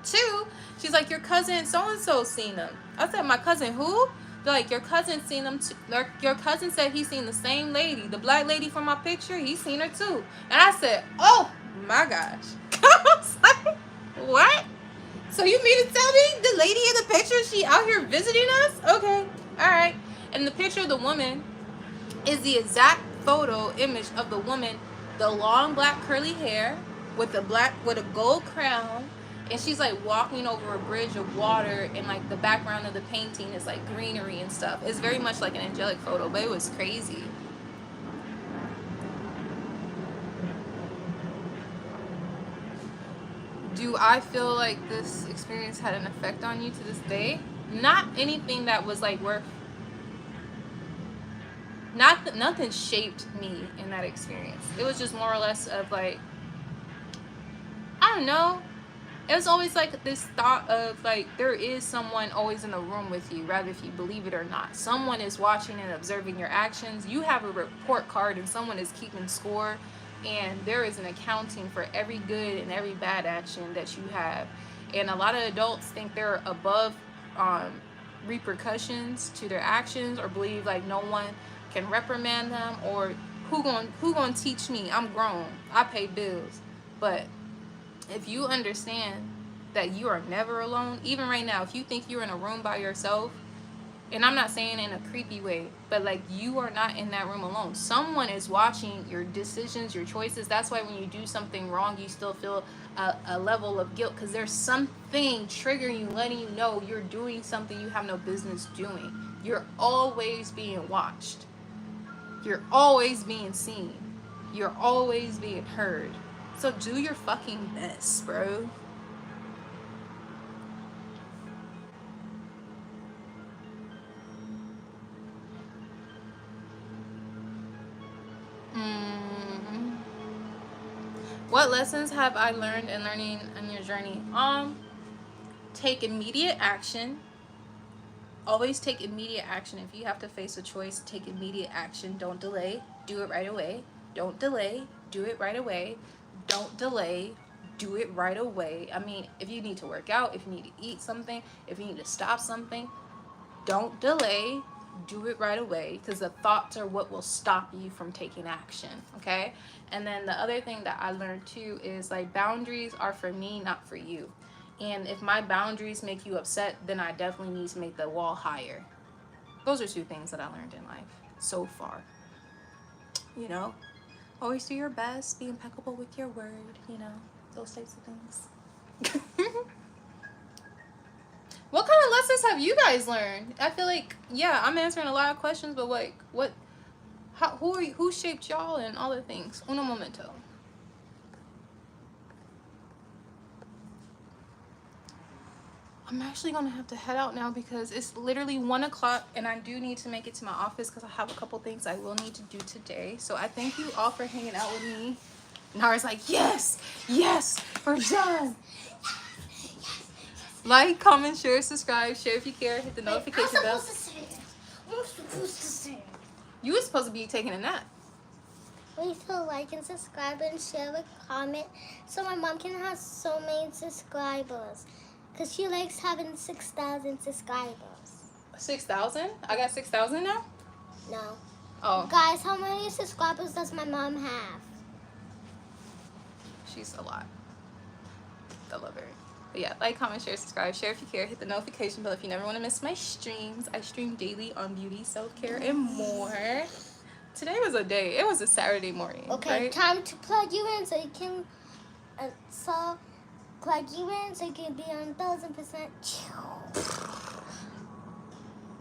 two. She's like, your cousin so and so seen them. I said, my cousin who? They're like, your cousin seen them too. Your cousin said he seen the same lady, the black lady from my picture, he seen her too. And I said, oh my gosh. I was like, what? So you mean to tell me the lady in the picture, she out here visiting us? Okay, all right. And the picture of the woman is the exact photo image of the woman, the long black curly hair with a gold crown, and she's like walking over a bridge of water, and like the background of the painting is like greenery and stuff. It's very much like an angelic photo, but it was crazy. Do I feel like this experience had an effect on you to this day? Not anything that was like worth. Nothing shaped me in that experience. It was just more or less of like, I don't know. It was always like this thought of like, there is someone always in the room with you, rather if you believe it or not. Someone is watching and observing your actions. You have a report card and someone is keeping score, and there is an accounting for every good and every bad action that you have. And a lot of adults think they're above repercussions to their actions, or believe like no one can reprimand them, or who gonna teach me? I'm grown, I pay bills. But if you understand that you are never alone, even right now, if you think you're in a room by yourself, and I'm not saying in a creepy way, but like you are not in that room alone. Someone is watching your decisions, your choices. That's why when you do something wrong, you still feel a level of guilt, because there's something triggering you, letting you know you're doing something you have no business doing. You're always being watched. You're always being seen. You're always being heard. So do your fucking best, bro. What lessons have I learned in learning on your journey? Take immediate action. Always take immediate action. If you have to face a choice, take immediate action. Don't delay. Do it right away. Don't delay. Do it right away. Don't delay. Do it right away. I mean, if you need to work out, if you need to eat something, if you need to stop something, don't delay. Do it right away, because the thoughts are what will stop you from taking action. Okay? And then the other thing that I learned too is like, boundaries are for me, not for you. And if my boundaries make you upset, then I definitely need to make the wall higher. Those are two things that I learned in life so far. You know, always do your best, be impeccable with your word, you know, those types of things. What kind of lessons have you guys learned? I feel like, yeah, I'm answering a lot of questions, but like, who shaped y'all and all the things? Uno momento. I'm actually gonna have to head out now because it's literally 1 o'clock, and I do need to make it to my office because I have a couple things I will need to do today. So I thank you all for hanging out with me. Nara's like, yes, we're done. Like, comment, share, subscribe, share if you care, hit the notification bell. I'm supposed to sing. You were supposed to be taking a nap. Please like and subscribe and share a comment so my mom can have so many subscribers. Because she likes having 6,000 subscribers. 6,000? I got 6,000 now? No. Oh. Guys, how many subscribers does my mom have? She's a lot. I love her. But yeah, like, comment, share, subscribe. Share if you care. Hit the notification bell if you never want to miss my streams. I stream daily on beauty, self-care, and more. Today was a day. It was a Saturday morning. Okay, right? time to plug you in so you can plug you in so you can be on 1000%.